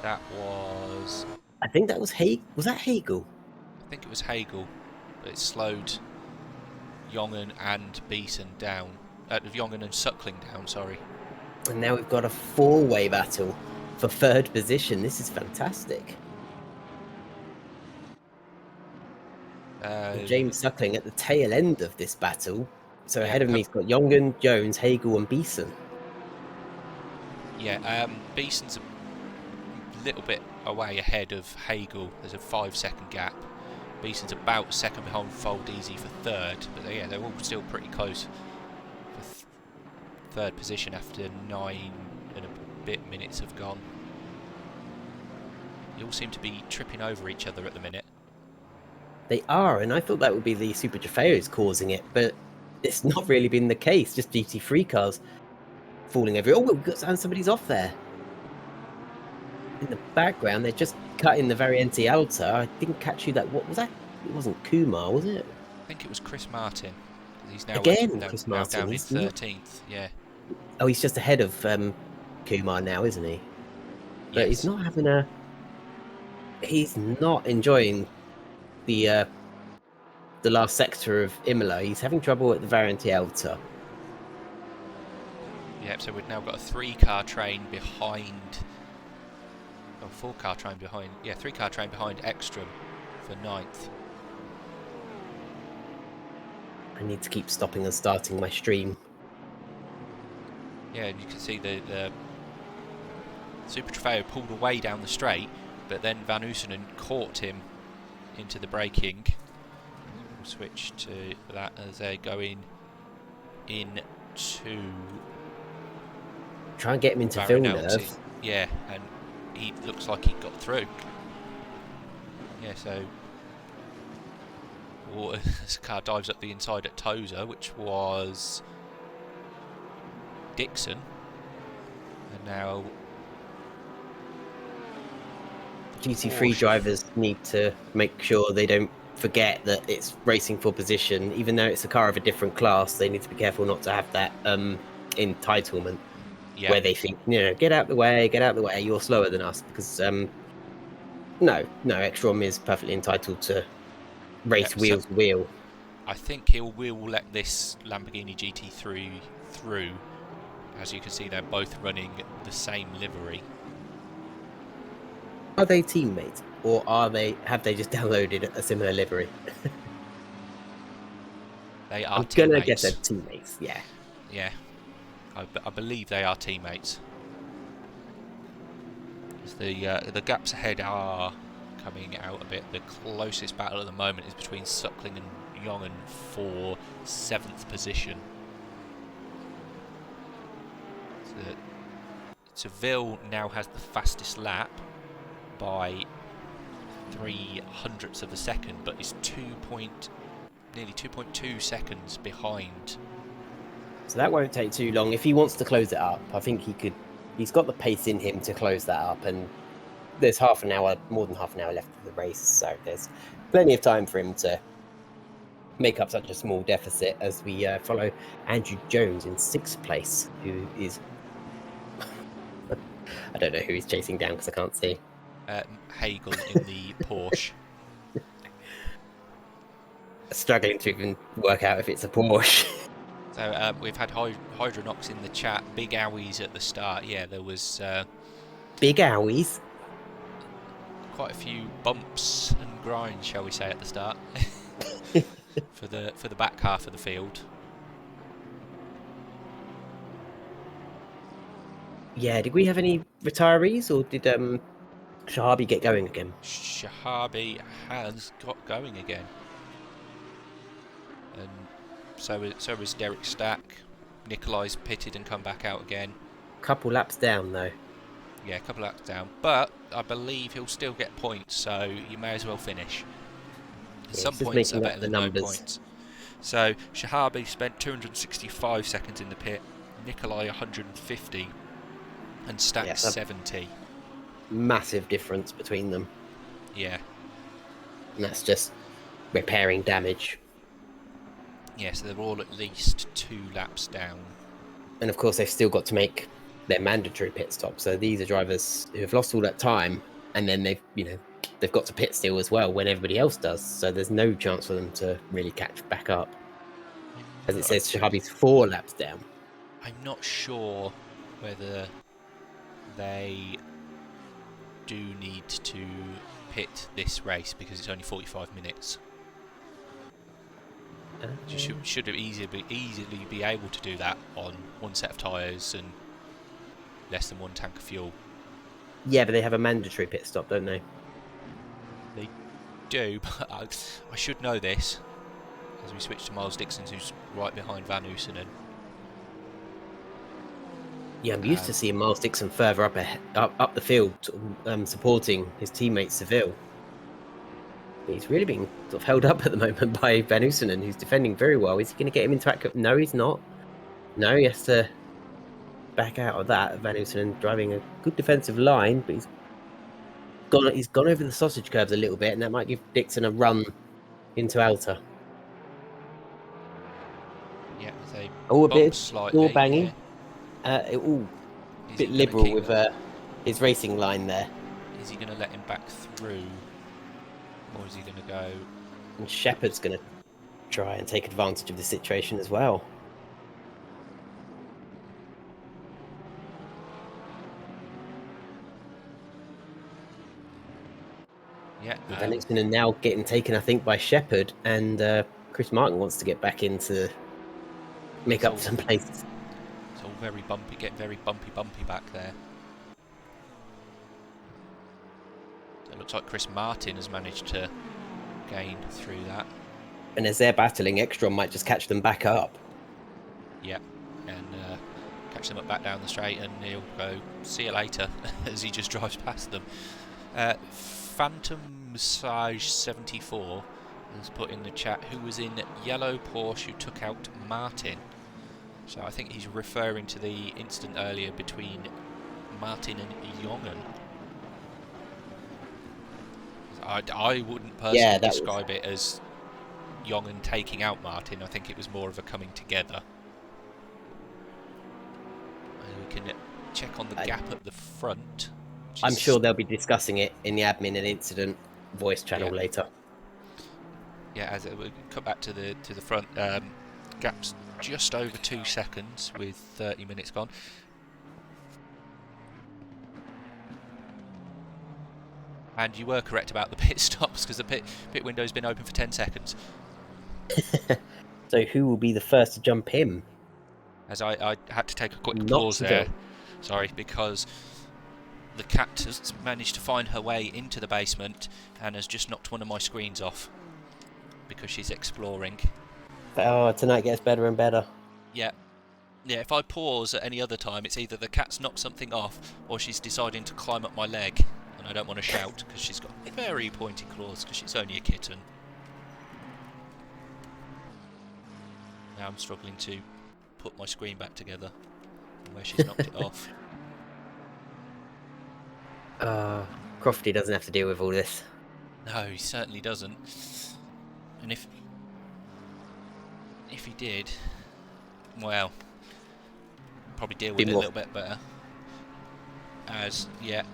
Speaker 2: That was.
Speaker 1: I think that was Hagel. Was that Hagel?
Speaker 2: I think it was Hagel, but it slowed Jongen and Beeson down. Jongen and Suckling down, sorry.
Speaker 1: And now we've got a four-way battle for third position. This is fantastic. James Suckling at the tail end of this battle, So
Speaker 2: Yeah,
Speaker 1: ahead of me, he's got Jongen, Jones, Hagel, and Beeson.
Speaker 2: yeah. Beeson's a little bit away ahead of Hagel. There's a 5-second gap. Beeson's about a second behind Fold Easy for third, but yeah, they're all still pretty close for third position after 9 and a bit minutes have gone. They all seem to be tripping over each other at the minute.
Speaker 1: They are, and I thought that would be the Super Trofeos causing it, but it's not really been the case. Just GT3 cars falling over. Oh, we've got somebody's off there. In the background, they're just cutting the Variante Alta. I didn't catch who that. What was that? It wasn't Kumar, was it?
Speaker 2: I think it was Chris Martin. He's now
Speaker 1: Again, Chris Martin.
Speaker 2: down in
Speaker 1: He's not.
Speaker 2: 13th. Yeah.
Speaker 1: Oh, he's just ahead of Kumar now, isn't he? But he's
Speaker 2: Yes.
Speaker 1: not having a. He's not enjoying the last sector of Imola. He's having trouble at the Variante Alta.
Speaker 2: Yep. So we've now got a 3-car train behind. Oh, 4-car train behind. Yeah, 3-car train behind Ekstrom for 9th.
Speaker 1: I need to keep stopping and starting my stream.
Speaker 2: Yeah, and you can see the Super Trofeo pulled away down the straight, but then Van Oosenen caught him into the braking. We'll switch to that as they're going into.
Speaker 1: Try and get him into Villeneuve.
Speaker 2: Yeah, and he looks like he got through. Yeah, so this car dives up the inside at Tozer, which was Dixon, and now
Speaker 1: GT3 drivers need to make sure they don't forget that it's racing for position. Even though it's a car of a different class, they need to be careful not to have that entitlement where they think, get out the way, you're slower than us. Because no, Ekstrom is perfectly entitled to race wheel to wheel.
Speaker 2: I think he will let this Lamborghini GT3 through. As you can see, they're both running the same livery.
Speaker 1: Are they teammates, or have they just downloaded a similar livery?
Speaker 2: They are
Speaker 1: I'm
Speaker 2: teammates.
Speaker 1: gonna guess they're teammates. Yeah.
Speaker 2: Yeah, I believe they are teammates. The gaps ahead are coming out a bit. The closest battle at the moment is between Suckling and Jongen for 7th position. Seville now has the fastest lap by 0.03 of a second, but is nearly 2.2 seconds behind.
Speaker 1: So that won't take too long. If he wants to close it up, I think he could. He's got the pace in him to close that up, and there's more than half an hour left of the race, so there's plenty of time for him to make up such a small deficit as we follow Andrew Jones in 6th place, who is... I don't know who he's chasing down because I can't see.
Speaker 2: Hagel in the Porsche.
Speaker 1: Struggling to even work out if it's a Porsche.
Speaker 2: So we've had Hydronox in the chat. Big owies at the start. Yeah, there was
Speaker 1: big owies.
Speaker 2: Quite a few bumps and grinds, shall we say, at the start for the back half of the field.
Speaker 1: Yeah, did we have any retirees, or did Shahabi get going again?
Speaker 2: Shahabi has got going again, and so is Derek Stack. Nikolai's pitted and come back out again.
Speaker 1: Couple laps down though.
Speaker 2: Yeah, a couple laps down, but I believe he'll still get points, so you may as well finish. Some points are better than no points. So Shahabi spent 265 seconds in the pit, Nikolai 150, and Stack 70.
Speaker 1: Massive difference between them.
Speaker 2: Yeah.
Speaker 1: And that's just repairing damage.
Speaker 2: Yeah, so they're all at least 2 laps down.
Speaker 1: And of course, they've still got to make their mandatory pit stop. So these are drivers who have lost all that time, and then they've got to pit still as well when everybody else does. So there's no chance for them to really catch back up. As it says, Shahabi's 4 laps down.
Speaker 2: I'm not sure whether they do need to pit this race because it's only 45 minutes. You should have easily be able to do that on one set of tyres and less than one tank of fuel.
Speaker 1: Yeah, but they have a mandatory pit stop, don't they?
Speaker 2: They do, but I should know this as we switch to Miles Dixon, who's right behind Van Oosenen.
Speaker 1: Yeah, I'm used to seeing Miles Dixon further up the field, supporting his teammate Seville. But he's really being sort of held up at the moment by Van Oosenen, who's defending very well. Is he going to get him into act? No, he's not. No, he has to back out of that. Van Oosenen driving a good defensive line, but he's gone over the sausage curves a little bit, and that might give Dixon a run into outer.
Speaker 2: Yeah, they
Speaker 1: Oh, a
Speaker 2: bump
Speaker 1: bit
Speaker 2: slightly.
Speaker 1: door banging.
Speaker 2: Yeah.
Speaker 1: A bit liberal with his racing line there.
Speaker 2: Is he going to let him back through, or is he going to go?
Speaker 1: And Shepard's going to try and take advantage of the situation as well.
Speaker 2: Yeah.
Speaker 1: Van Oosenen now getting taken, I think, by Shepard, and Chris Martin wants to get back into make up some places.
Speaker 2: It's all very bumpy, getting very bumpy back there. It looks like Chris Martin has managed to gain through that.
Speaker 1: And as they're battling, Ekstrom might just catch them back up.
Speaker 2: Yeah, and catch them up back down the straight, and he'll go, see you later, as he just drives past them. Phantom Massage 74 has put in the chat who was in yellow Porsche who took out Martin. So I think he's referring to the incident earlier between Martin and Jongen. I wouldn't personally describe it as Jongen taking out Martin. I think it was more of a coming together. We can check on the gap at the front.
Speaker 1: I'm sure they'll be discussing it in the admin and incident voice channel later.
Speaker 2: Yeah, as we come back to the front, gap's just over 2 seconds with 30 minutes gone. And you were correct about the pit stops, because the pit window's been open for 10 seconds.
Speaker 1: So who will be the first to jump in?
Speaker 2: As I had to take a quick pause there. Sorry, because the cat has managed to find her way into the basement and has just knocked one of my screens off because she's exploring.
Speaker 1: Oh, tonight gets better and better.
Speaker 2: Yeah. Yeah, if I pause at any other time, it's either the cat's knocked something off or she's deciding to climb up my leg. And I don't want to shout because she's got very pointy claws because she's only a kitten. Now I'm struggling to put my screen back together from where she's knocked it off.
Speaker 1: Crofty doesn't have to deal with all this.
Speaker 2: No, he certainly doesn't. And if he did, well, probably deal with it a little bit better. As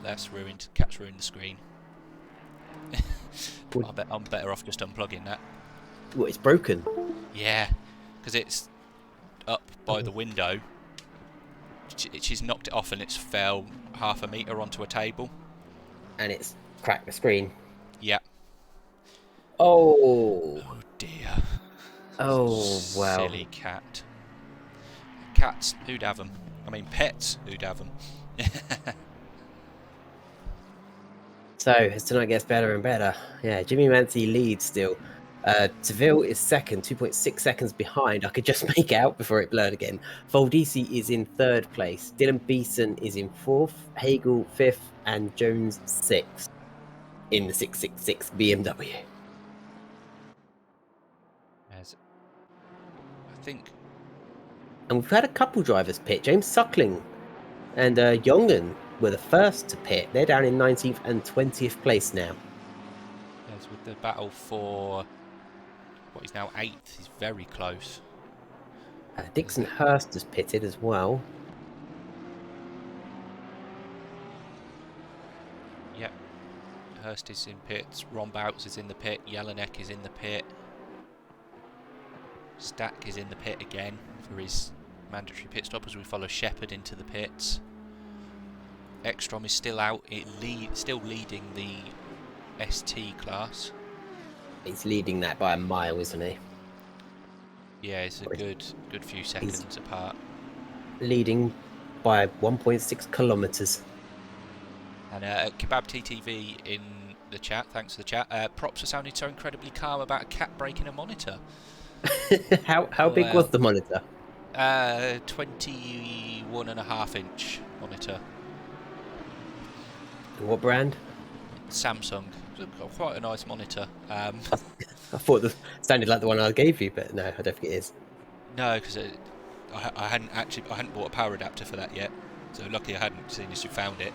Speaker 2: that's ruined. Cat's ruined the screen. I bet I'm better off just unplugging that.
Speaker 1: What? It's broken.
Speaker 2: Yeah, because it's up by the window. She's knocked it off and it's fell half a metre onto a table.
Speaker 1: And it's cracked the screen.
Speaker 2: Yeah.
Speaker 1: Oh
Speaker 2: dear.
Speaker 1: Oh wow.
Speaker 2: Silly cat. Cats, who'd have them? I mean, pets, who'd have them?
Speaker 1: So, as tonight gets better and better, yeah, Jimmy Mancy leads still. Seville is second, 2.6 seconds behind. I could just make out before it blurred again. Voldisi is in third place. Dylan Beeson is in fourth. Hagel fifth, and Jones sixth in the 666 BMW.
Speaker 2: As I think.
Speaker 1: And we've had a couple drivers pit. James Suckling and Jongen were the first to pit. They're down in 19th and 20th place now.
Speaker 2: As with the battle for what is now 8th, he's very close.
Speaker 1: Dixon Hurst has pitted as well.
Speaker 2: Yep. Hurst is in pits. Ron Bouts is in the pit. Jelinek is in the pit. Stack is in the pit again for his mandatory pit stop as we follow Shepard into the pits. Ekstrom is still out, still leading the ST class.
Speaker 1: He's leading that by a mile, isn't he?
Speaker 2: Yeah, it's a good few
Speaker 1: He's
Speaker 2: seconds apart.
Speaker 1: leading by 1.6 kilometers.
Speaker 2: And Kebab TTV in the chat, thanks for the chat. Props for sounding so incredibly calm about a cat breaking a monitor.
Speaker 1: How big was
Speaker 2: Well,
Speaker 1: the monitor?
Speaker 2: 21.5 inch monitor.
Speaker 1: What brand?
Speaker 2: Samsung. Quite a nice monitor.
Speaker 1: I thought it sounded like the one I gave you, but no, I don't think it is.
Speaker 2: No, because I hadn't bought a power adapter for that yet. So lucky I hadn't, seen as you found it.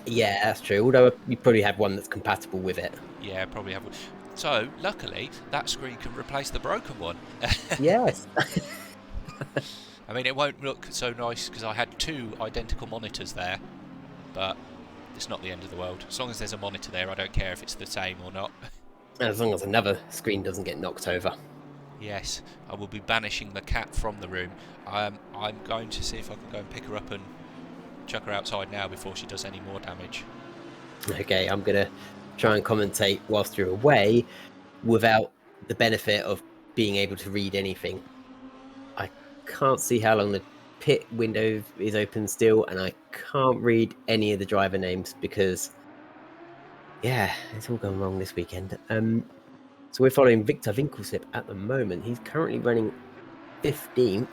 Speaker 1: Yeah, that's true. Although you probably have one that's compatible with it.
Speaker 2: Yeah, probably have one. So luckily that screen can replace the broken one.
Speaker 1: Yes.
Speaker 2: I mean, it won't look so nice because I had two identical monitors there, but it's not the end of the world. As long as there's a monitor there, I don't care if it's the same or not.
Speaker 1: As long as another screen doesn't get knocked over.
Speaker 2: Yes, I will be banishing the cat from the room. I'm going to see if I can go and pick her up and chuck her outside now before she does any more damage.
Speaker 1: Okay, I'm going to try and commentate whilst you're away without the benefit of being able to read anything. I can't see how long the pit window is open still, and I can't read any of the driver names because, yeah, it's all gone wrong this weekend. So we're following Victor Winkelslip at the moment. He's currently running 15th.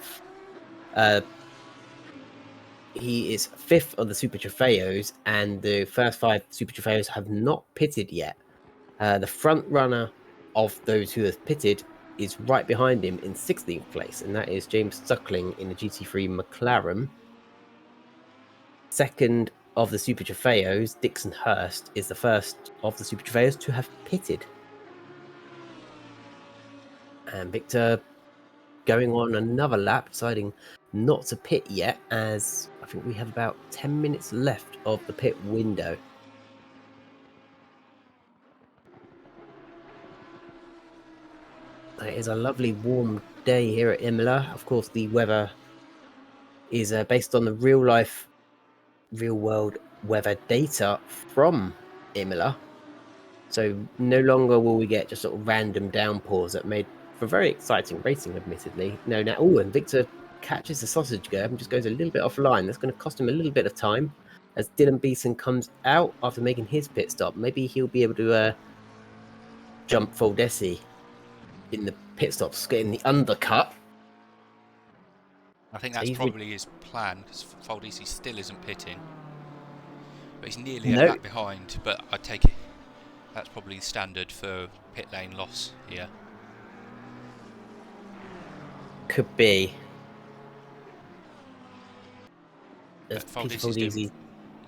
Speaker 1: He is 5th of the Super Trofeos, and the first 5 Super Trofeos have not pitted yet. The front runner of those who have pitted is right behind him in 16th place, and that is James Suckling in the GT3 McLaren. Second of the Super Trofeos, Dixon Hurst, is the first of the Super Trofeos to have pitted. And Victor going on another lap, deciding not to pit yet, as I think we have about 10 minutes left of the pit window. It is a lovely warm day here at Imola. Of course, the weather is based on the real world weather data from Imola. So no longer will we get just sort of random downpours that made for very exciting racing, admittedly. No, now, and Victor catches the sausage curve and just goes a little bit offline. That's going to cost him a little bit of time as Dylan Beeson comes out after making his pit stop. Maybe he'll be able to jump Foldesi in the pit stops, getting the undercut.
Speaker 2: I think
Speaker 1: So
Speaker 2: that's
Speaker 1: he's
Speaker 2: probably his plan because Faldisi still isn't pitting, but he's nearly a
Speaker 1: no,
Speaker 2: lap behind. But I take it that's probably standard for pit lane loss here.
Speaker 1: could be.
Speaker 2: But Faldisi's doing,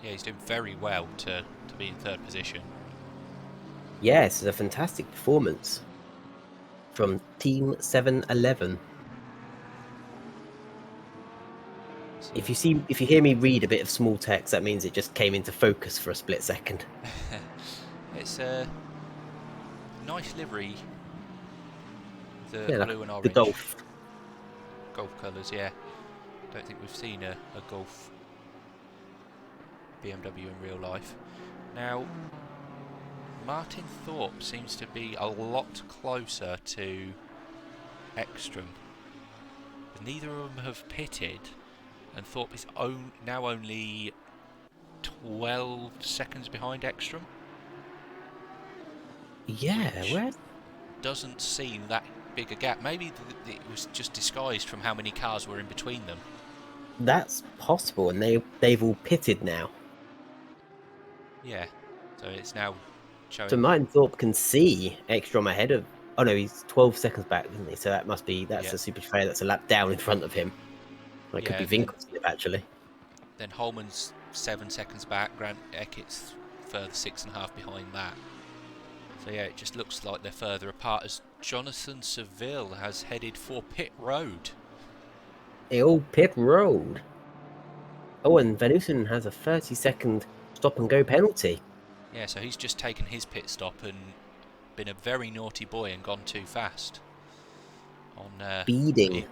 Speaker 2: yeah, he's doing very well to be in third position.
Speaker 1: Yes, it's a fantastic performance from Team 711.
Speaker 2: So,
Speaker 1: If you hear me read a bit of small text, that means it just came into focus for a split second.
Speaker 2: it's a nice livery, the
Speaker 1: Yeah,
Speaker 2: blue and orange.
Speaker 1: the Golf.
Speaker 2: Golf colours, yeah. Don't think we've seen a Golf BMW in real life. Now, Martin Thorpe seems to be a lot closer to Ekstrom. Neither of them have pitted, and Thorpe is now only 12 seconds behind Ekstrom.
Speaker 1: Yeah, where?
Speaker 2: Doesn't seem that big a gap. Maybe it was just disguised from how many cars were in between them.
Speaker 1: That's possible, and they've all pitted now.
Speaker 2: Yeah, so it's now showing.
Speaker 1: So Martin Thorpe can see Ekstrom ahead of. Oh no, he's 12 seconds back, isn't he? So that's
Speaker 2: Yeah.
Speaker 1: a super fair. That's a lap down in front of him. Well, it
Speaker 2: Yeah,
Speaker 1: could be Winkelslip actually.
Speaker 2: Then Holman's 7 seconds back. Grant Eckett's further 6.5 behind that. So yeah, it just looks like they're further apart as Jonathan Seville has headed for pit road.
Speaker 1: The old pit road. Oh, and Venusen has a 30-second stop and go penalty.
Speaker 2: Yeah, so he's just taken his pit stop and been a very naughty boy and gone too fast. On
Speaker 1: Speeding.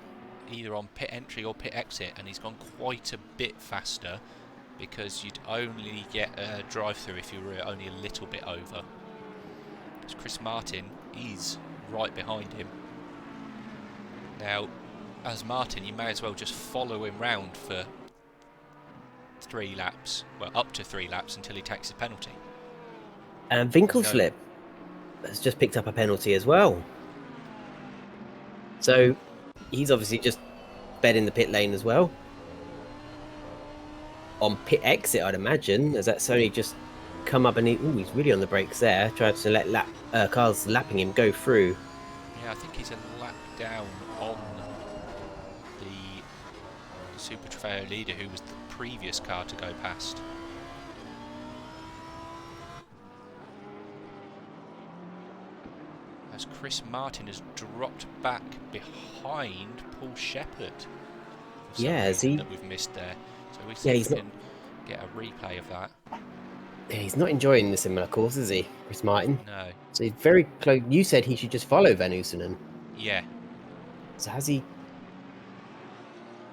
Speaker 2: either on pit entry or pit exit, and he's gone quite a bit faster because you'd only get a drive-through if you were only a little bit over. Because Chris Martin is right behind him. Now, as Martin, you may as well just follow him round for 3 laps. Well, up to 3 laps until he takes his penalty.
Speaker 1: And Winkelslip has just picked up a penalty as well. So he's obviously just bed in the pit lane as well. On pit exit, I'd imagine, as that's only just come up and he's really on the brakes there. Tried to let cars lapping him go through.
Speaker 2: Yeah, I think he's a lap down on the Super Trofeo leader, who was the previous car to go past. As Chris Martin has dropped back behind Paul Shepherd. For some reason that we've missed there. So we see if we can get a replay of that.
Speaker 1: Yeah, he's not enjoying the Imola course, is he, Chris Martin?
Speaker 2: No.
Speaker 1: So he's very close. You said he should just follow Van Oosenen.
Speaker 2: Yeah.
Speaker 1: So has he?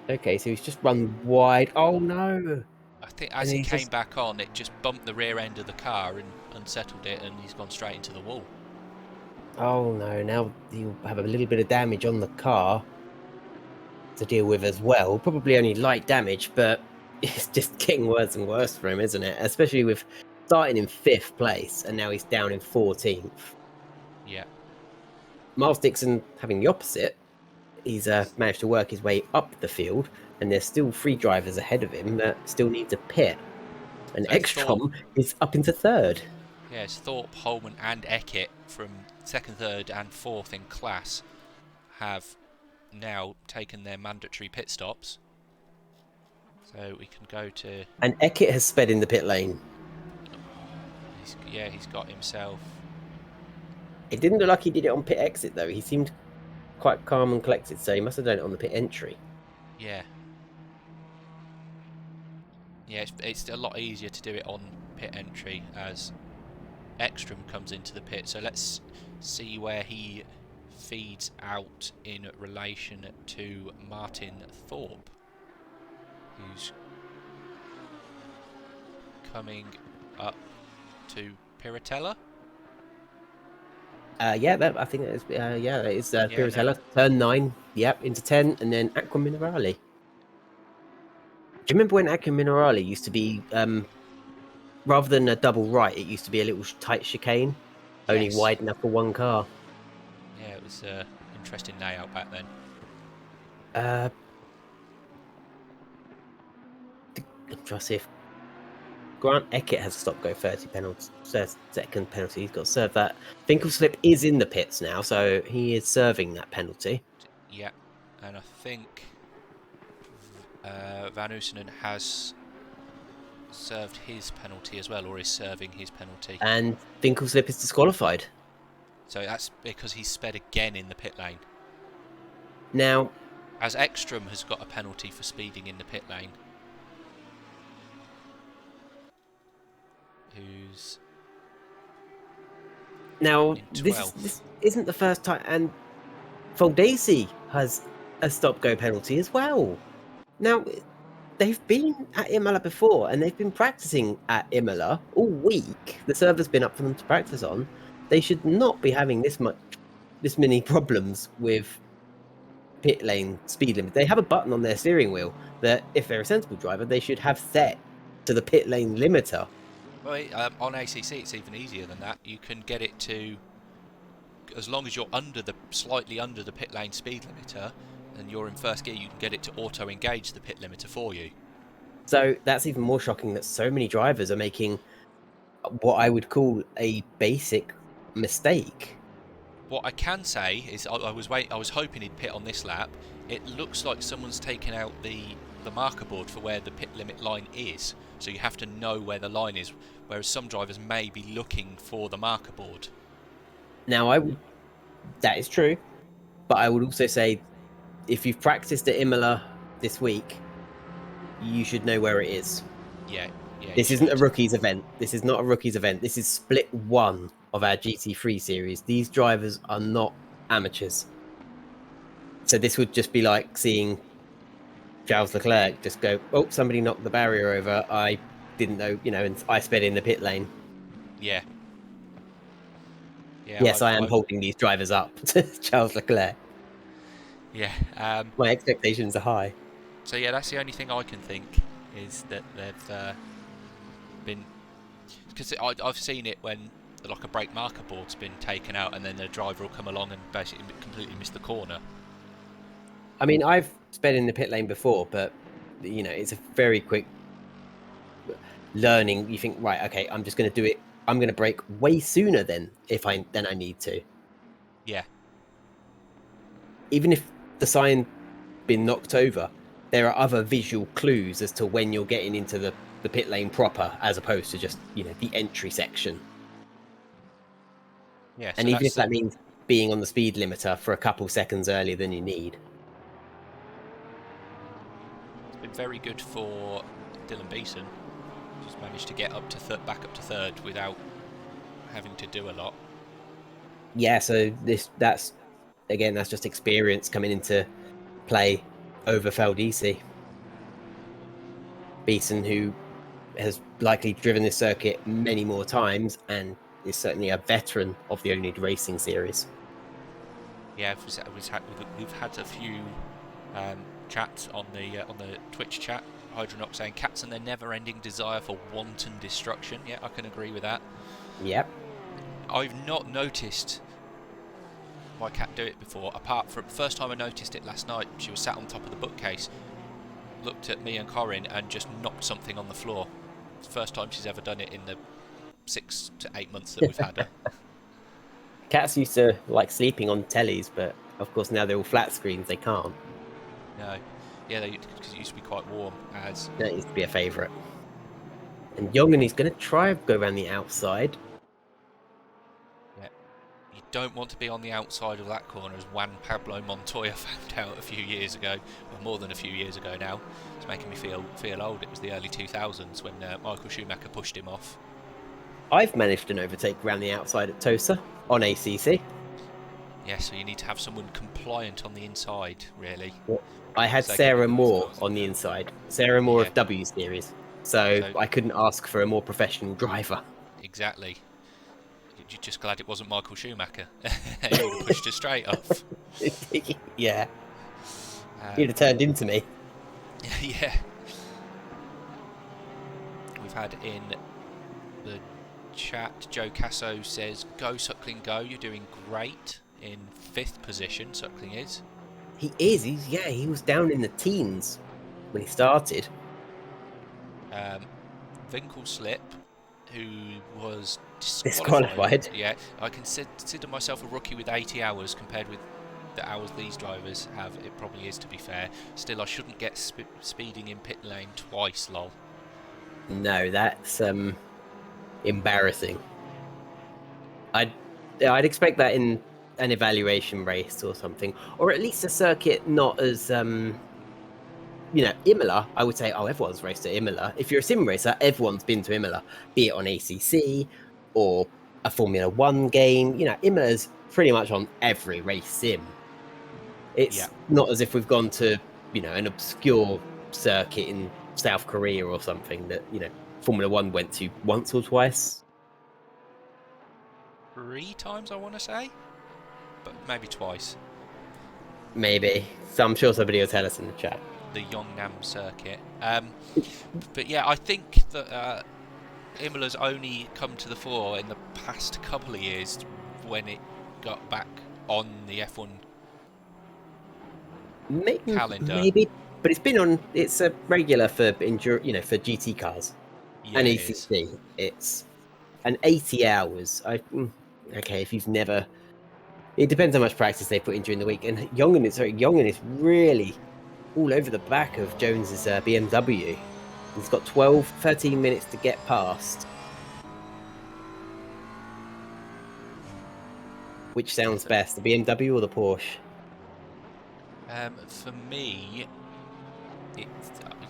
Speaker 1: Okay, so he's just run wide. Oh no!
Speaker 2: I think as he came back on, it just bumped the rear end of the car and unsettled it, and he's gone straight into the wall.
Speaker 1: Oh no! Now he'll have a little bit of damage on the car to deal with as well. Probably only light damage, but it's just getting worse and worse for him, isn't it? Especially with starting in 5th place and now he's down in 14th.
Speaker 2: Yeah.
Speaker 1: Miles Dixon having the opposite. He's managed to work his way up the field, and there's still 3 drivers ahead of him that still need to pit. And so Ekstrom is up into 3rd.
Speaker 2: Yes, Thorpe, Holman and Eckett from 2nd, 3rd and 4th in class have now taken their mandatory pit stops. So we can go to...
Speaker 1: And Eckett has sped in the pit lane.
Speaker 2: He's got himself...
Speaker 1: It didn't look like he did it on pit exit, though. He seemed quite calm and collected, so he must have done it on the pit entry.
Speaker 2: Yeah. Yeah, it's a lot easier to do it on pit entry as Ekstrom comes into the pit. So let's see where he feeds out in relation to Martin Thorpe, who's coming up to Piratella.
Speaker 1: Yeah, I think it is. Yeah, it is Piratella. Turn 9. Yep, into 10, and then Aqua Minerale. Do you remember when Aqua Minerale used to be, rather than a double right, it used to be a little tight chicane, only wide enough for 1 car?
Speaker 2: Yeah, it was an interesting layout back then.
Speaker 1: I'm trying to see if Grant Eckett has a stop-go 30 penalty, second penalty. He's got to serve that. Winkelslip is in the pits now, so he is serving that penalty.
Speaker 2: Yeah, and I think Van Oosenen has served his penalty as well, or is serving his penalty.
Speaker 1: And Winkelslip is disqualified.
Speaker 2: So that's because he's sped again in the pit lane.
Speaker 1: Now,
Speaker 2: as Ekstrom has got a penalty for speeding in the pit lane. Who's
Speaker 1: now this isn't the first time, and Foldesi has a stop-go penalty as well. Now, they've been at Imola before, and they've been practicing at Imola all week. The server's been up for them to practice on. They should not be having this many problems with pit lane speed limit. They have a button on their steering wheel that, if they're a sensible driver, they should have set to the pit lane limiter.
Speaker 2: Well, on ACC, it's even easier than that. You can get it to, as long as you're slightly under the pit lane speed limiter, and you're in 1st gear, you can get it to auto-engage the pit limiter for you.
Speaker 1: So that's even more shocking that so many drivers are making what I would call a basic mistake.
Speaker 2: What I can say is, I was hoping he'd pit on this lap. It looks like someone's taken out the marker board for where the pit limit line is, so you have to know where the line is, whereas some drivers may be looking for the marker board.
Speaker 1: Now, that is true, but I would also say, if you've practiced at Imola this week, you should know where it is.
Speaker 2: Yeah.
Speaker 1: This isn't a rookies event. This is not a rookies event. This is split 1 of our GT3 series. These drivers are not amateurs. So this would just be like seeing Charles Leclerc just go, oh, somebody knocked the barrier over. I didn't know, and I sped in the pit lane.
Speaker 2: Yeah.
Speaker 1: Yes, I am holding these drivers up to Charles Leclerc.
Speaker 2: Yeah.
Speaker 1: My expectations are high.
Speaker 2: So yeah, that's the only thing I can think is that they've been, because I've seen it when like a brake marker board's been taken out and then the driver will come along and basically completely miss the corner.
Speaker 1: I mean, I've sped in the pit lane before, but it's a very quick learning. You think, right, okay, I'm just going to do it. I'm going to brake way sooner than I need to.
Speaker 2: Yeah.
Speaker 1: Even if the sign been knocked over, there are other visual clues as to when you're getting into the pit lane proper, as opposed to just the entry section.
Speaker 2: Yeah.
Speaker 1: And
Speaker 2: So
Speaker 1: even
Speaker 2: that's
Speaker 1: if that means being on the speed limiter for a couple seconds earlier than you need.
Speaker 2: it's been very good for Dylan Beeson. Just managed to get back up to third without having to do a lot.
Speaker 1: Yeah, so that's just experience coming into play over Feldisi. Beeson, who has likely driven this circuit many more times and is certainly a veteran of the oNiD racing series.
Speaker 2: Yeah, we've had a few chats on the Twitch chat. Hydronox saying cats and their never-ending desire for wanton destruction. Yeah, I can agree with that.
Speaker 1: Yep.
Speaker 2: I've not noticed my cat do it before, apart from the first time I noticed it last night. She was sat on top of the bookcase, looked at me and Corin, and just knocked something on the floor. It's the first time she's ever done it in the 6 to 8 months that we've had her.
Speaker 1: Cats used to like sleeping on tellies, but of course now they're all flat screens. They can't.
Speaker 2: No, yeah, because it used to be quite warm. As
Speaker 1: That used to be a favourite. And Young, he's going to try go around the outside.
Speaker 2: yeah, you don't want to be on the outside of that corner, as Juan Pablo Montoya found out a few years ago, or more than a few years ago now. It's making me feel old. It was the early 2000s when Michael Schumacher pushed him off.
Speaker 1: I've managed an overtake around the outside at Tosa on ACC.
Speaker 2: Yeah, so you need to have someone compliant on the inside, really.
Speaker 1: I had
Speaker 2: So they can,
Speaker 1: Sarah Moore on the inside. Sarah Moore
Speaker 2: yeah,
Speaker 1: of W Series. So
Speaker 2: so
Speaker 1: I couldn't ask for a more professional driver.
Speaker 2: exactly. You're just glad it wasn't Michael Schumacher. He would have pushed her straight off.
Speaker 1: Yeah, he'd have turned into me.
Speaker 2: Yeah. We've had in the chat, Joe Casso says, "Go Suckling, go! You're doing great." In 5th position, Suckling is.
Speaker 1: He is. He was down in the teens when he started.
Speaker 2: Slip, who was disqualified.
Speaker 1: Disqualified.
Speaker 2: Yeah, I consider myself a rookie with 80 hours compared with the hours these drivers have. It probably is, to be fair. Still, I shouldn't get speeding in pit lane twice, lol.
Speaker 1: No, that's embarrassing. I'd expect that in an evaluation race or something, or at least a circuit not as Imola. I would say, oh, everyone's raced at Imola. If you're a sim racer, everyone's been to Imola, be it on ACC or a Formula One game. Imola's pretty much on every race sim.
Speaker 2: Yeah.
Speaker 1: It's not as if we've gone to an obscure circuit in South Korea or something that Formula One went to once or twice.
Speaker 2: 3 times, I want to say, but maybe twice.
Speaker 1: Maybe. So I'm sure somebody will tell us in the chat.
Speaker 2: The Yongnam circuit. But yeah, I think that Imola's only come to the fore in the past couple of years when it got back on the F1 calendar.
Speaker 1: Maybe, but it's a regular for for GT cars
Speaker 2: Yeah,
Speaker 1: and
Speaker 2: it is.
Speaker 1: ACC. It's an 80 hours. Okay, if you've never, it depends how much practice they put in during the week. And Jongen is really all over the back of Jones's BMW. He's got 13 minutes to get past. Which sounds best, the BMW or the Porsche?
Speaker 2: For me, it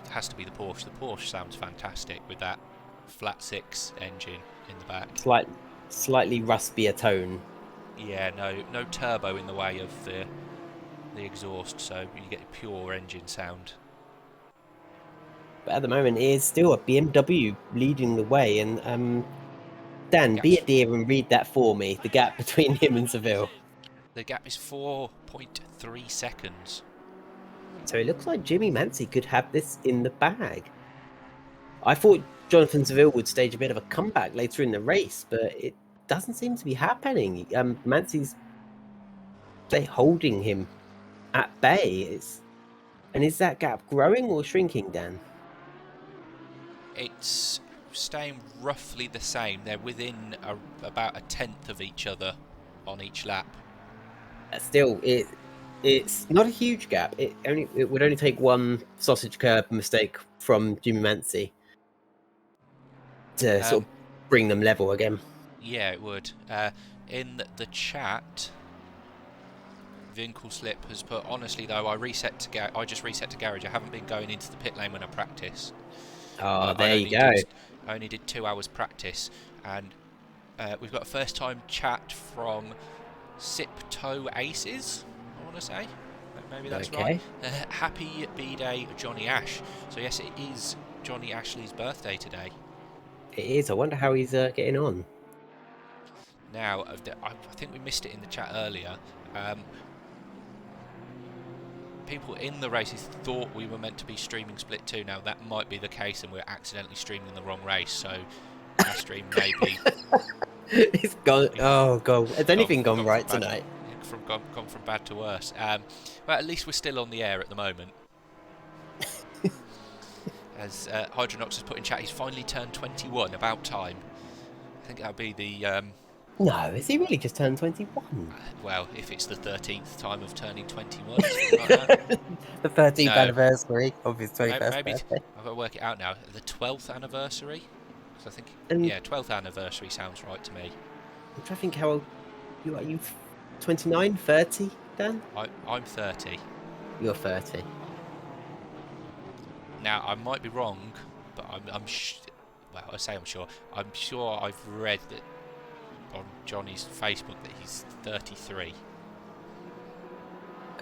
Speaker 2: has to be the Porsche. The Porsche sounds fantastic with that flat 6 engine in the back.
Speaker 1: Slightly rustier tone.
Speaker 2: Yeah, no turbo in the way of the exhaust, so you get pure engine sound.
Speaker 1: But at the moment, it is still a BMW leading the way. And Dan, be a dear and read that for me. The gap between him and Seville.
Speaker 2: The gap is 4 0.3 seconds.
Speaker 1: So it looks like Jimmy Mancy could have this in the bag. I thought Jonathan Seville would stage a bit of a comeback later in the race, but it doesn't seem to be happening. Mancy's holding him at bay. And is that gap growing or shrinking, Dan?
Speaker 2: It's staying roughly the same. They're within about a tenth of each other on each lap.
Speaker 1: Still, it's not a huge gap. It would only take one sausage curb mistake from Jimmy Mancy to sort of bring them level again.
Speaker 2: Yeah, it would. In the chat, Vinkelslip has put, honestly though, I just reset to garage. I haven't been going into the pit lane when I practice.
Speaker 1: Oh, there you go.
Speaker 2: I only did 2 hours practice, and we've got a first time chat from Sipto Aces, I want to say. Maybe that's
Speaker 1: Okay.
Speaker 2: right. Happy B-Day, Johnny Ash. So yes, it is Johnny Ashley's birthday today.
Speaker 1: It is. I wonder how he's getting on.
Speaker 2: Now, I think we missed it in the chat earlier. People in the races thought we were meant to be streaming Split 2. Now, that might be the case, and we're accidentally streaming the wrong race, so our stream may be...
Speaker 1: It's gone. Oh, God. Has anything gone right tonight?
Speaker 2: Gone from bad to worse. But at least we're still on the air at the moment. As Hydronox has put in chat, he's finally turned 21. About time. I think that'll be the...
Speaker 1: No, has he really just turned 21?
Speaker 2: Well, if it's the 13th time of turning 21, something like that.
Speaker 1: The 13th anniversary of his 21st
Speaker 2: maybe
Speaker 1: birthday.
Speaker 2: I've got to work it out now. The 12th anniversary? Because I think, yeah, 12th anniversary sounds right to me.
Speaker 1: I'm trying to think how old you are. You 29, 30, Dan?
Speaker 2: I'm 30.
Speaker 1: You're 30.
Speaker 2: Now, I might be wrong, but well, I say I'm sure. I'm sure I've read that on Johnny's Facebook that he's 33.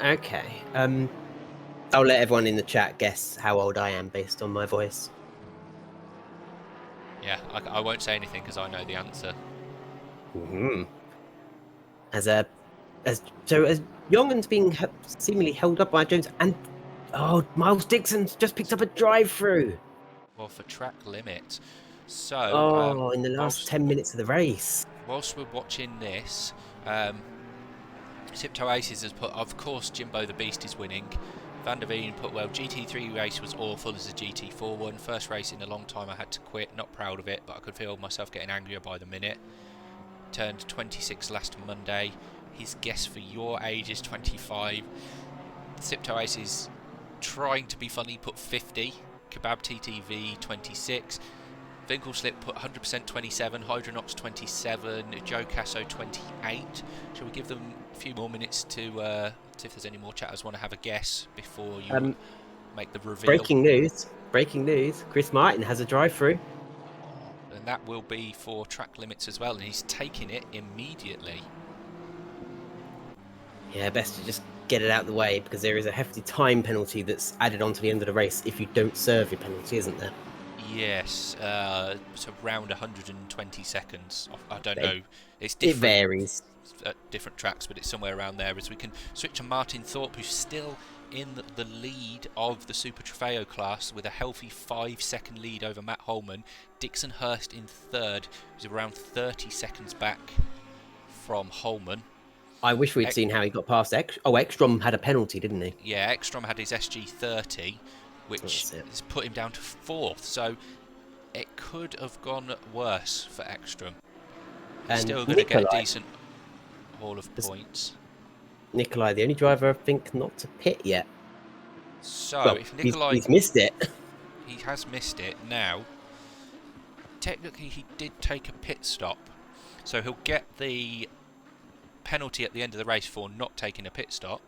Speaker 1: Okay. I'll let everyone in the chat guess how old I am based on my voice.
Speaker 2: Yeah, I won't say anything because I know the answer.
Speaker 1: Mm-hmm. As Jongen's being seemingly held up by Jones, and Miles Dixon's just picked up a drive-through.
Speaker 2: Well, for track limit. So,
Speaker 1: in the last 10 minutes of the race.
Speaker 2: Whilst we're watching this, Sipto Aces has put, of course, Jimbo the Beast is winning. Van der Veen put, well, GT3 race was awful as a GT4 one. First race in a long time I had to quit. Not proud of it, but I could feel myself getting angrier by the minute. Turned 26 last Monday. His guess for your age is 25. Sipto Aces trying to be funny put 50. Kebab TTV 26. Vinkelslip put 100% 27, Hydronox 27, Joe Casso 28. Shall we give them a few more minutes to see if there's any more chatters want to have a guess before you make the reveal?
Speaker 1: Breaking news, Chris Martin has a drive-through.
Speaker 2: And that will be for track limits as well, and he's taking it immediately.
Speaker 1: Yeah, best to just get it out of the way, because there is a hefty time penalty that's added on to the end of the race if you don't serve your penalty, isn't there?
Speaker 2: Yes, it's around 120 seconds. I don't know. It's
Speaker 1: different. It varies
Speaker 2: at different tracks, but it's somewhere around there. As we can switch to Martin Thorpe, who's still in the lead of the Super Trofeo class with a healthy 5-second lead over Matt Holman. Dixon Hurst in third, who's around 30 seconds back from Holman.
Speaker 1: I wish we'd seen how he got past Ekstrom had a penalty, didn't he?
Speaker 2: Yeah, Ekstrom had his SG30, which has put him down to fourth. So it could have gone worse for Ekstrom. He's still going to get a decent haul of points.
Speaker 1: Nikolai, the only driver I think not to pit yet.
Speaker 2: So if Nikolai...
Speaker 1: He's missed it.
Speaker 2: He has missed it. Now, technically he did take a pit stop. So he'll get the penalty at the end of the race for not taking a pit stop.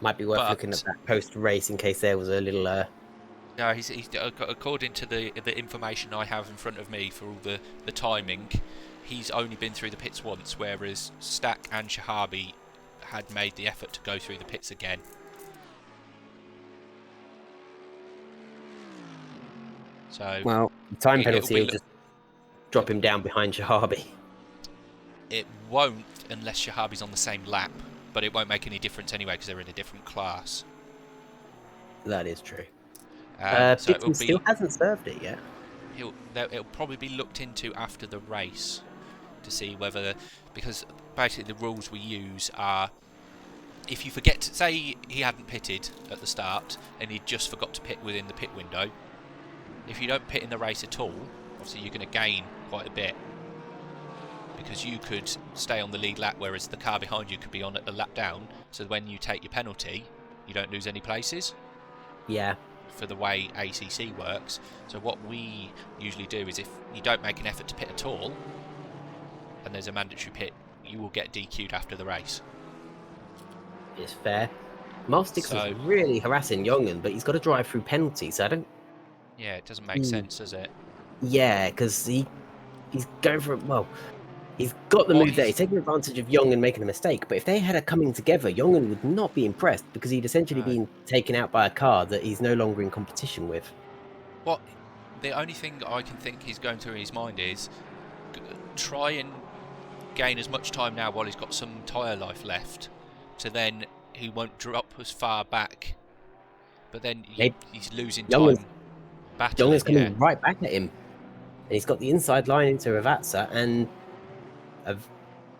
Speaker 1: Might be worth looking at that post-race in case there was a little...
Speaker 2: No, he's according to the information I have in front of me for all the timing, he's only been through the pits once, whereas Stack and Shahabi had made the effort to go through the pits again. So,
Speaker 1: well, the time penalty will just drop him down behind Shahabi.
Speaker 2: It won't unless Shahabi's on the same lap, but it won't make any difference anyway because they're in a different class.
Speaker 1: That is true.
Speaker 2: So it'll
Speaker 1: Dixon still
Speaker 2: be
Speaker 1: hasn't served it yet.
Speaker 2: it'll probably be looked into after the race to see whether, because basically the rules we use are, if you forget to, say he hadn't pitted at the start and he just forgot to pit within the pit window, if you don't pit in the race at all, obviously you're going to gain quite a bit, because you could stay on the lead lap whereas the car behind you could be on a lap down, so when you take your penalty you don't lose any places.
Speaker 1: Yeah.
Speaker 2: For the way ACC works. So what we usually do is, if you don't make an effort to pit at all and there's a mandatory pit, you will get DQ'd after the race.
Speaker 1: It's fair. Miles Dixon's really harassing Jongen, but he's got to drive through penalties. So I don't.
Speaker 2: Yeah, it doesn't make sense, does it?
Speaker 1: Yeah, because he's going for well. He's got the move there. He's taking advantage of Jongen making a mistake. But if they had a coming together, Jongen would not be impressed, because he'd essentially been taken out by a car that he's no longer in competition with.
Speaker 2: What the only thing I can think he's going through in his mind is try and gain as much time now while he's got some tyre life left, so then he won't drop as far back. But then he's losing time.
Speaker 1: Jongen's coming right back at him. And he's got the inside line into Ravazza and a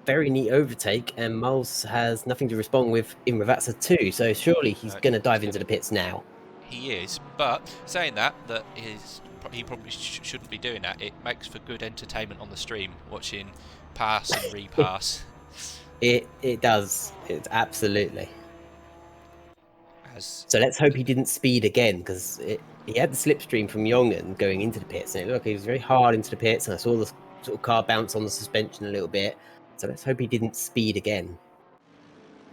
Speaker 1: very neat overtake, and Miles has nothing to respond with in Ravazza too, so surely he's going to dive into the pits now.
Speaker 2: He is, but saying that he probably shouldn't be doing that. It makes for good entertainment on the stream, watching pass and repass.
Speaker 1: It does. It's absolutely. So let's hope he didn't speed again, because he had the slipstream from Jongen going into the pits, and it looked like he was very hard into the pits, and I saw the sort of car bounce on the suspension a little bit. So let's hope he didn't speed again,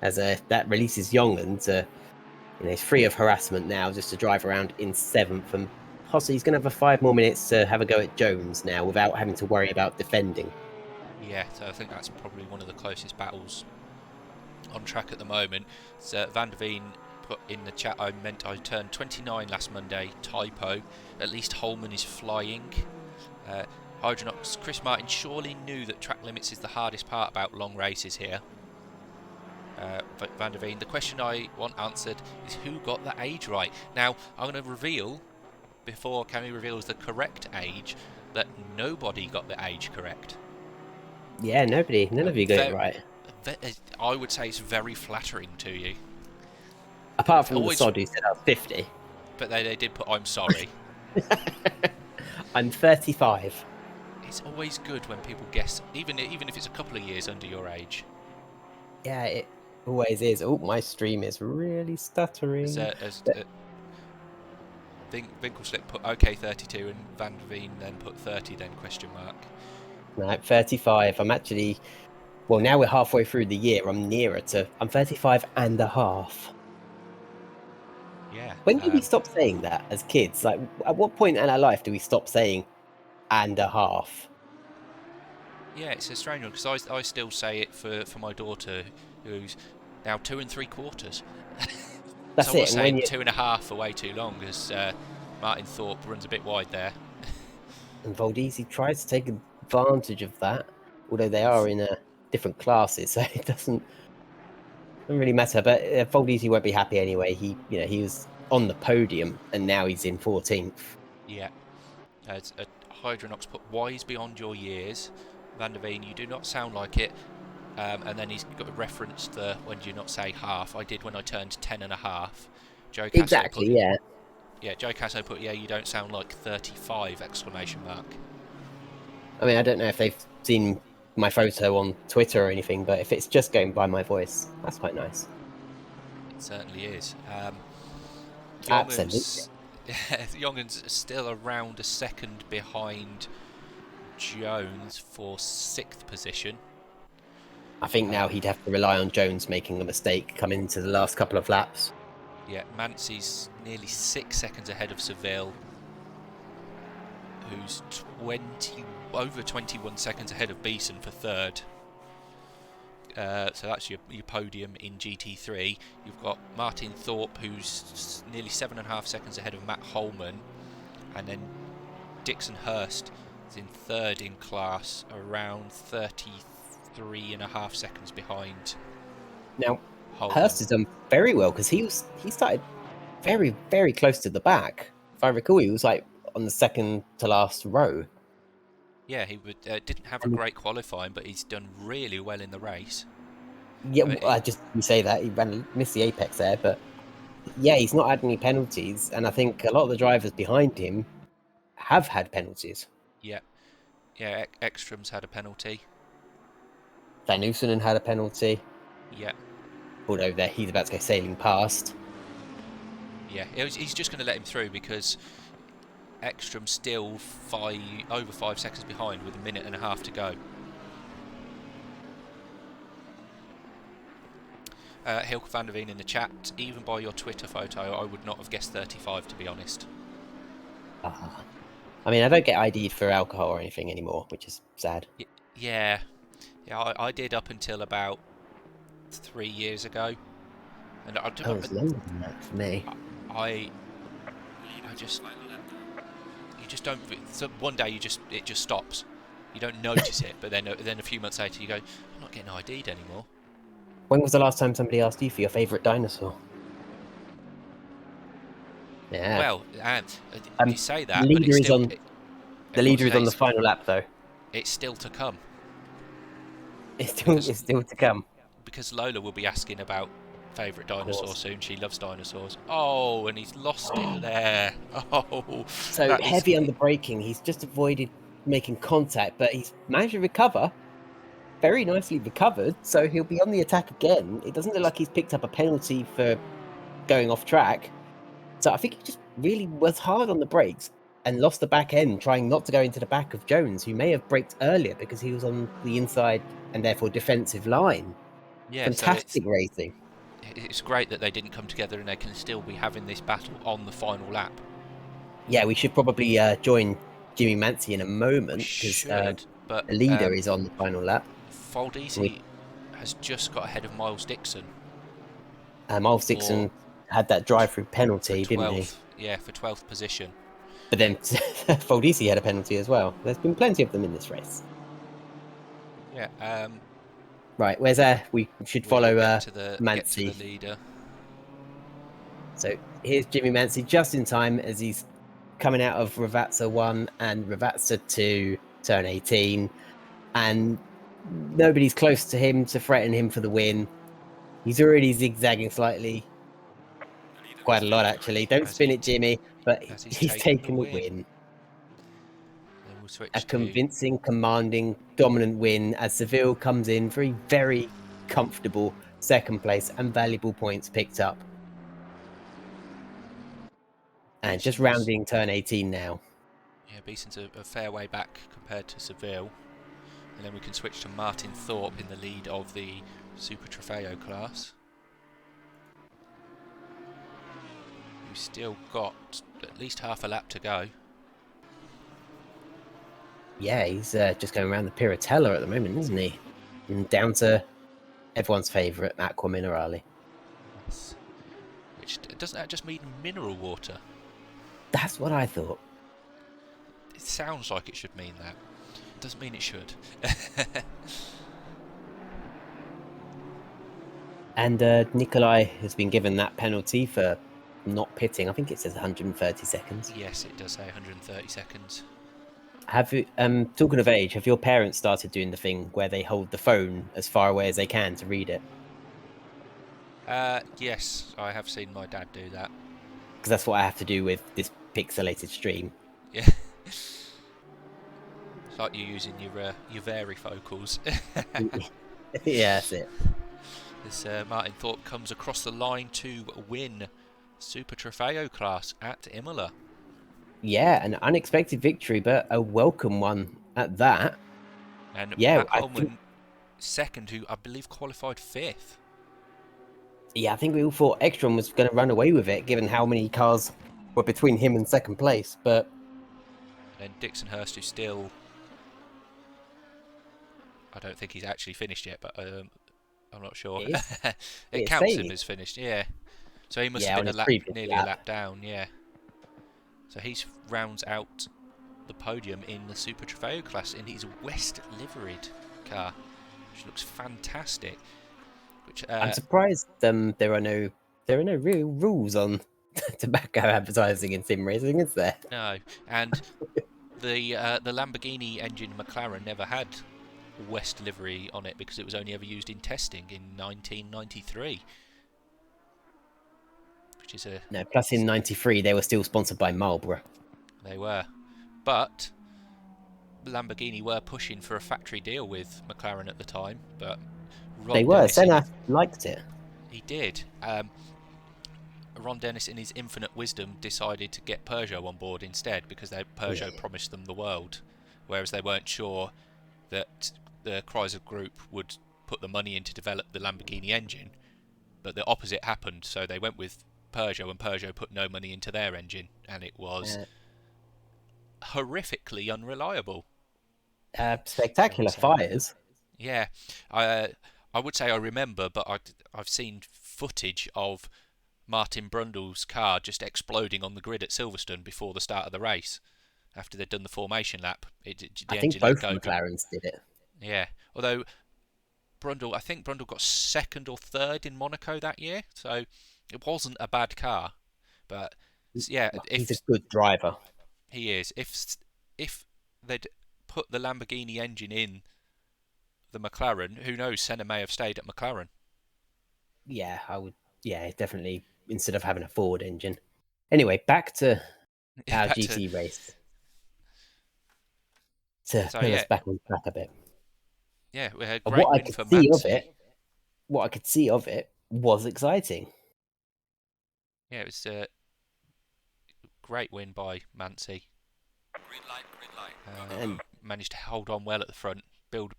Speaker 1: as that releases Jongen to, he's free of harassment now, just to drive around in 7th, and possibly he's going to have 5 more minutes to have a go at Jones now without having to worry about defending.
Speaker 2: Yeah, so I think that's probably one of the closest battles on track at the moment. So Van der Veen put in the chat, I turned 29 last Monday, typo. At least Holman is flying. Hydronox, Chris Martin surely knew that track limits is the hardest part about long races here. Van der Veen, the question I want answered is who got the age right. Now, I'm going to reveal, before Cammy reveals the correct age, that nobody got the age correct.
Speaker 1: Yeah, none of you got it right.
Speaker 2: I would say it's very flattering to you.
Speaker 1: Apart from the sod who said I was 50.
Speaker 2: But they did put, I'm sorry.
Speaker 1: I'm 35.
Speaker 2: It's always good when people guess, even if it's a couple of years under your age.
Speaker 1: Yeah, it always is. Oh, my stream is really stuttering.
Speaker 2: Winkelslip put OK 32 and Van der Veen then put 30 then question mark.
Speaker 1: Right, 35. I'm actually, well, now we're halfway through the year. I'm nearer to, I'm 35 and a half.
Speaker 2: Yeah.
Speaker 1: When did we stop saying that as kids? Like, at what point in our life do we stop saying and a half?
Speaker 2: Yeah, it's a strange one, because I still say it for my daughter, who's now 2 3/4.
Speaker 1: That's
Speaker 2: so I was
Speaker 1: it.
Speaker 2: saying 2.5 for way too long, as Martin Thorpe runs a bit wide there.
Speaker 1: And Voldisi tries to take advantage of that, although they are in different classes, so it doesn't really matter. But Voldisi won't be happy anyway. He was on the podium and now he's in 14th.
Speaker 2: Yeah. Hydronox put wise beyond your years. Van der Veen, you do not sound like it. And then he's got referenced the when do you not say half. I did when I turned 10 and a half. Joe Casso
Speaker 1: exactly,
Speaker 2: put,
Speaker 1: yeah.
Speaker 2: Yeah, Joe Casso put, yeah, you don't sound like 35! Exclamation mark.
Speaker 1: I mean, I don't know if they've seen my photo on Twitter or anything, but if it's just going by my voice, that's quite nice.
Speaker 2: It certainly is.
Speaker 1: Absolutely.
Speaker 2: Jongen's still around a second behind Jones for 6th position.
Speaker 1: I think now he'd have to rely on Jones making a mistake coming into the last couple of laps.
Speaker 2: Yeah, Mancy's nearly 6 seconds ahead of Seville, who's over 21 seconds ahead of Beeson for 3rd. So that's your podium in GT3. You've got Martin Thorpe, who's nearly 7.5 seconds ahead of Matt Holman, and then Dixon Hurst is in 3rd in class, around 3.5 seconds behind
Speaker 1: Now,
Speaker 2: Holman.
Speaker 1: Hurst has done very well because he started very, very close to the back. If I recall, he was like on the second to last row.
Speaker 2: Yeah, he didn't have a great qualifying, but he's done really well in the race.
Speaker 1: Yeah,
Speaker 2: I mean,
Speaker 1: I just you say that he missed the apex there, but yeah, he's not had any penalties, and I think a lot of the drivers behind him have had penalties.
Speaker 2: yeah, yeah. Ekstrom's had a penalty.
Speaker 1: Van Oosenen had a penalty,
Speaker 2: Yeah,
Speaker 1: although there he's about to go sailing past.
Speaker 2: yeah. He's just going to let him through because Ekstrom's still over 5 seconds behind with 1.5 minutes to go. Hilke van der Veen in the chat. Even by your Twitter photo, I would not have guessed 35, to be honest.
Speaker 1: I mean, I don't get ID'd for alcohol or anything anymore, which is sad.
Speaker 2: Yeah, yeah. I did up until about 3 years ago, and
Speaker 1: Oh, it's longer than that for me.
Speaker 2: I just you just don't. So one day it just stops. You don't notice it, but then a few months later you go, I'm not getting ID'd anymore.
Speaker 1: When was the last time somebody asked you for your favourite dinosaur? Yeah.
Speaker 2: Well, you say
Speaker 1: The
Speaker 2: that, but
Speaker 1: leader
Speaker 2: it's
Speaker 1: is
Speaker 2: still.
Speaker 1: on. The leader is on the
Speaker 2: It's
Speaker 1: final lap, though.
Speaker 2: still to come.
Speaker 1: It's still to come.
Speaker 2: Because Lola will be asking about favourite dinosaur
Speaker 1: Course.
Speaker 2: soon. She loves dinosaurs. Oh, and he's lost it there. Oh,
Speaker 1: So
Speaker 2: that is.
Speaker 1: heavy on the braking. He's just avoided making contact, but he's managed to recover. Very nicely recovered, so he'll be on the attack again. It doesn't look like he's picked up a penalty for going off track. So I think he just really was hard on the brakes and lost the back end, trying not to go into the back of Jones, who may have braked earlier because he was on the inside and therefore defensive line.
Speaker 2: Yeah,
Speaker 1: Fantastic racing.
Speaker 2: it's great that they didn't come together and they can still be having this battle on the final lap.
Speaker 1: Yeah, we should probably join Jimmy Mancy in a moment because
Speaker 2: But
Speaker 1: the leader is on the final lap.
Speaker 2: Faldisi has just got ahead of Miles Dixon.
Speaker 1: Miles Dixon had that drive-through penalty, didn't he?
Speaker 2: Yeah, for 12th position.
Speaker 1: But then Faldisi had a penalty as well. There's been plenty of them in this race.
Speaker 2: Yeah.
Speaker 1: Right, where's we should follow Mancy.
Speaker 2: Get to the leader.
Speaker 1: So here's Jimmy Mancy just in time as he's coming out of Ravazza 1 and Ravazza 2, turn 18. And nobody's close to him to threaten him for the win. He's already zigzagging slightly. Quite a lot, actually. Don't spin it, Jimmy. But he's taken the win. A convincing, commanding, dominant win as Seville comes in for a very comfortable second place and valuable points picked up. And just rounding turn 18 now.
Speaker 2: Yeah, Beeson's a fair way back compared to Seville. And then we can switch to Martin Thorpe in the lead of the Super Trofeo class. We've still got at least half a lap to go.
Speaker 1: Yeah, he's just going around the Piratella at the moment, isn't he? And down to everyone's favourite, Aqua Minerale.
Speaker 2: Yes. Which doesn't that just mean mineral water?
Speaker 1: That's what I thought.
Speaker 2: It sounds like it should mean that. It doesn't mean it should.
Speaker 1: And Nikolai has been given that penalty for not pitting. I think it says 130 seconds.
Speaker 2: Yes, it does say 130 seconds.
Speaker 1: Have you, talking of age, have your parents started doing the thing where they hold the phone as far away as they can to read it?
Speaker 2: Yes, I have seen my dad do that.
Speaker 1: Because that's what I have to do with this pixelated stream.
Speaker 2: Yeah. It's like you're using your varifocals.
Speaker 1: Yeah, that's it.
Speaker 2: This Martin Thorpe comes across the line to win Super Trofeo class at Imola.
Speaker 1: Yeah, an unexpected victory, but a welcome one at that.
Speaker 2: And
Speaker 1: yeah,
Speaker 2: Matt Holman second, who I believe qualified 5th.
Speaker 1: Yeah, I think we all thought Ekstrom was going to run away with it, given how many cars were between him and second place. But
Speaker 2: then Dixon Hurst, who's still, I don't think he's actually finished yet, but I'm not sure. It counts him as finished, yeah. So he must have been nearly a lap down, yeah. So he rounds out the podium in the Super Trofeo class in his West liveried car. which looks fantastic. Which
Speaker 1: I'm surprised there are no real rules on tobacco advertising in sim racing, is there?
Speaker 2: no, and the Lamborghini engine McLaren never had West livery on it because it was only ever used in testing in 1993, which is a
Speaker 1: No, plus in '93 they were still sponsored by Marlboro.
Speaker 2: they were, but Lamborghini were pushing for a factory deal with McLaren at the time, but
Speaker 1: They
Speaker 2: Ron
Speaker 1: were.
Speaker 2: Dennis in
Speaker 1: Senna
Speaker 2: his
Speaker 1: liked it.
Speaker 2: he did. Ron Dennis, in his infinite wisdom, decided to get Peugeot on board instead because
Speaker 1: Yeah.
Speaker 2: Peugeot promised them the world, whereas they weren't sure that the Chrysler Group would put the money in to develop the Lamborghini engine. But the opposite happened, so they went with Peugeot, and Peugeot put no money into their engine, and it was
Speaker 1: Uh,
Speaker 2: horrifically unreliable, shall we
Speaker 1: Spectacular
Speaker 2: say?
Speaker 1: fires.
Speaker 2: Yeah, I would say I remember, but I've seen footage of Martin Brundle's car just exploding on the grid at Silverstone before the start of the race. After they'd done the formation lap,
Speaker 1: I
Speaker 2: the
Speaker 1: think
Speaker 2: engine let
Speaker 1: both
Speaker 2: go.
Speaker 1: McLarens did it.
Speaker 2: Yeah, although I think Brundle got second or third in Monaco that year, so it wasn't a bad car. But yeah,
Speaker 1: Well, he's a
Speaker 2: if
Speaker 1: good driver.
Speaker 2: he is, if they'd put the Lamborghini engine in the McLaren, who knows? Senna may have stayed at McLaren.
Speaker 1: Yeah, I would. Yeah, definitely. Instead of having a Ford engine. Anyway, back to our
Speaker 2: Back to
Speaker 1: GT race to
Speaker 2: so
Speaker 1: pull us
Speaker 2: yeah,
Speaker 1: back on track a bit.
Speaker 2: yeah, we had a
Speaker 1: And
Speaker 2: great win for Mansi.
Speaker 1: what I could see of it was exciting.
Speaker 2: Yeah, it was a great win by Mansi.
Speaker 3: Green light,
Speaker 1: And
Speaker 2: Managed to hold on well at the front, build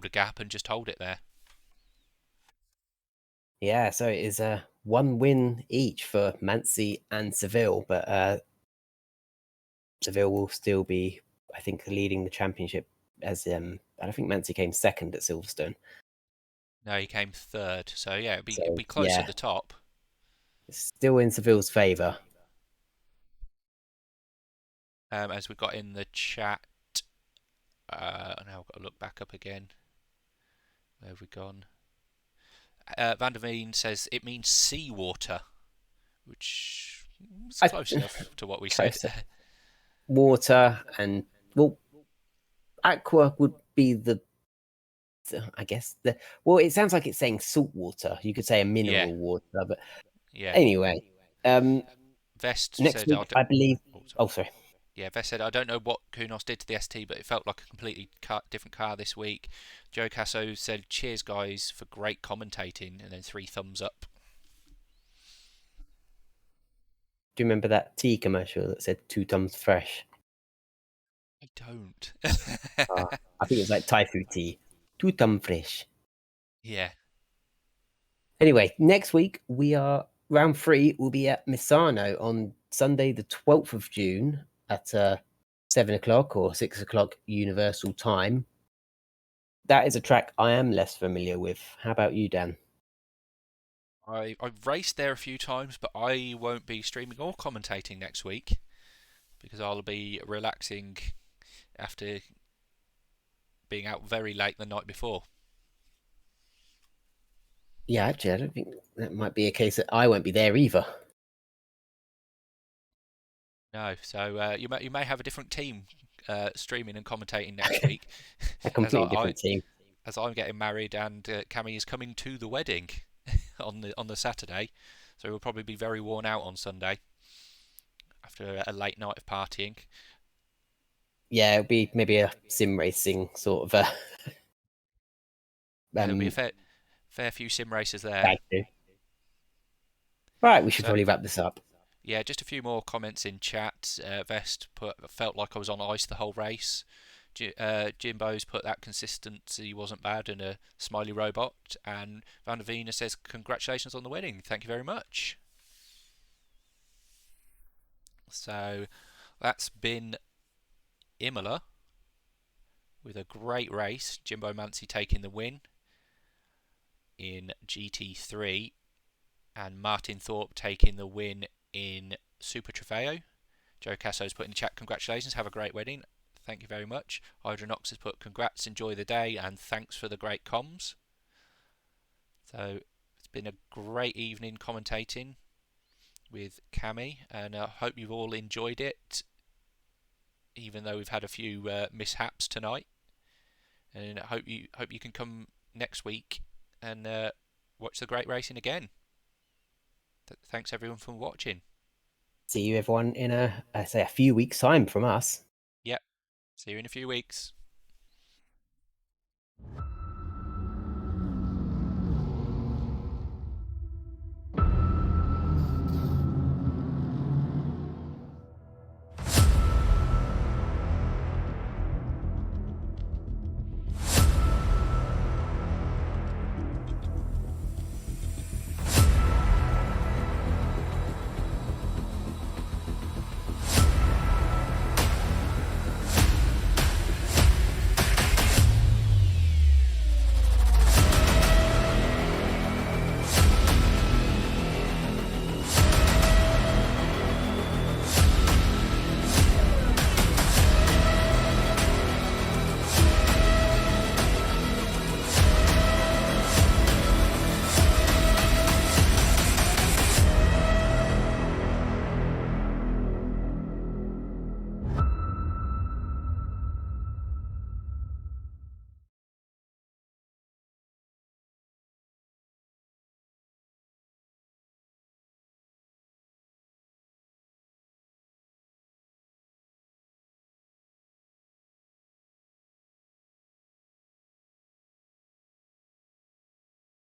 Speaker 2: a gap and just hold it there.
Speaker 1: yeah, so it is one win each for Mansi and Seville, but Seville will still be, I think, leading the championship as I don't think Mansi came second at Silverstone.
Speaker 2: No, he came third, so yeah, it'd
Speaker 1: So
Speaker 2: be close at
Speaker 1: yeah,
Speaker 2: the top.
Speaker 1: it's still in Seville's favour.
Speaker 2: As we got in the chat, now I've got to look back up again. Where have we gone? Van der Veen says it means seawater, which is
Speaker 1: I,
Speaker 2: close enough to what we said.
Speaker 1: closer. Water and well, aqua would be I guess the well. It sounds like it's saying salt water. You could say a
Speaker 2: Yeah,
Speaker 1: mineral water, but
Speaker 2: yeah.
Speaker 1: anyway,
Speaker 2: Vest
Speaker 1: next
Speaker 2: said,
Speaker 1: week I believe.
Speaker 2: oh, sorry.
Speaker 1: Oh, sorry.
Speaker 2: Yeah, Vest said, I don't know what Kunos did to the ST, but it felt like a completely different car this week. Joe Casso said, cheers, guys, for great commentating, and then 3 thumbs up.
Speaker 1: Do you remember that tea commercial that said 2 tums fresh?
Speaker 2: I don't.
Speaker 1: I think it was like Thai food tea. 2 tum fresh.
Speaker 2: Yeah.
Speaker 1: Anyway, next week we are round 3 will be at Misano on Sunday, the 12th of June at 7 o'clock or 6 o'clock Universal Time. That is a track I am less familiar with. How about you, Dan?
Speaker 2: I've raced there a few times, but I won't be streaming or commentating next week because I'll be relaxing after being out very late the night before.
Speaker 1: Yeah, actually, I don't think that might be a case that I won't be there either.
Speaker 2: No, so you may have a different team streaming and commentating next week,
Speaker 1: A
Speaker 2: as
Speaker 1: completely different team.
Speaker 2: as I'm getting married and Cammy is coming to the wedding on the Saturday, so we'll probably be very worn out on Sunday after a late night of partying.
Speaker 1: Yeah, it'll be maybe a sim racing sort of
Speaker 2: Yeah, there'll be a fair few sim races there.
Speaker 1: tag team. Right, we should
Speaker 2: So
Speaker 1: probably wrap this up.
Speaker 2: yeah, just a few more comments in chat. Vest felt like I was on ice the whole race. Jimbo's put that consistency wasn't bad and a smiley robot. And Van der Veen says congratulations on the wedding. Thank you very much. So that's been Imola with a great race. Jimbo Mansi taking the win in GT3 and Martin Thorpe taking the win in Super Trofeo. Joe Casso's put in the chat, congratulations, have a great wedding. Thank you very much. Hydronox has put congrats, enjoy the day, and thanks for the great comms. So it's been a great evening commentating with Cami, and I hope you've all enjoyed it, even though we've had a few mishaps tonight. And I hope you can come next week and watch the great racing again. Thanks everyone for watching.
Speaker 1: See you everyone in a few weeks time from us.
Speaker 2: Yep. See you in a few weeks.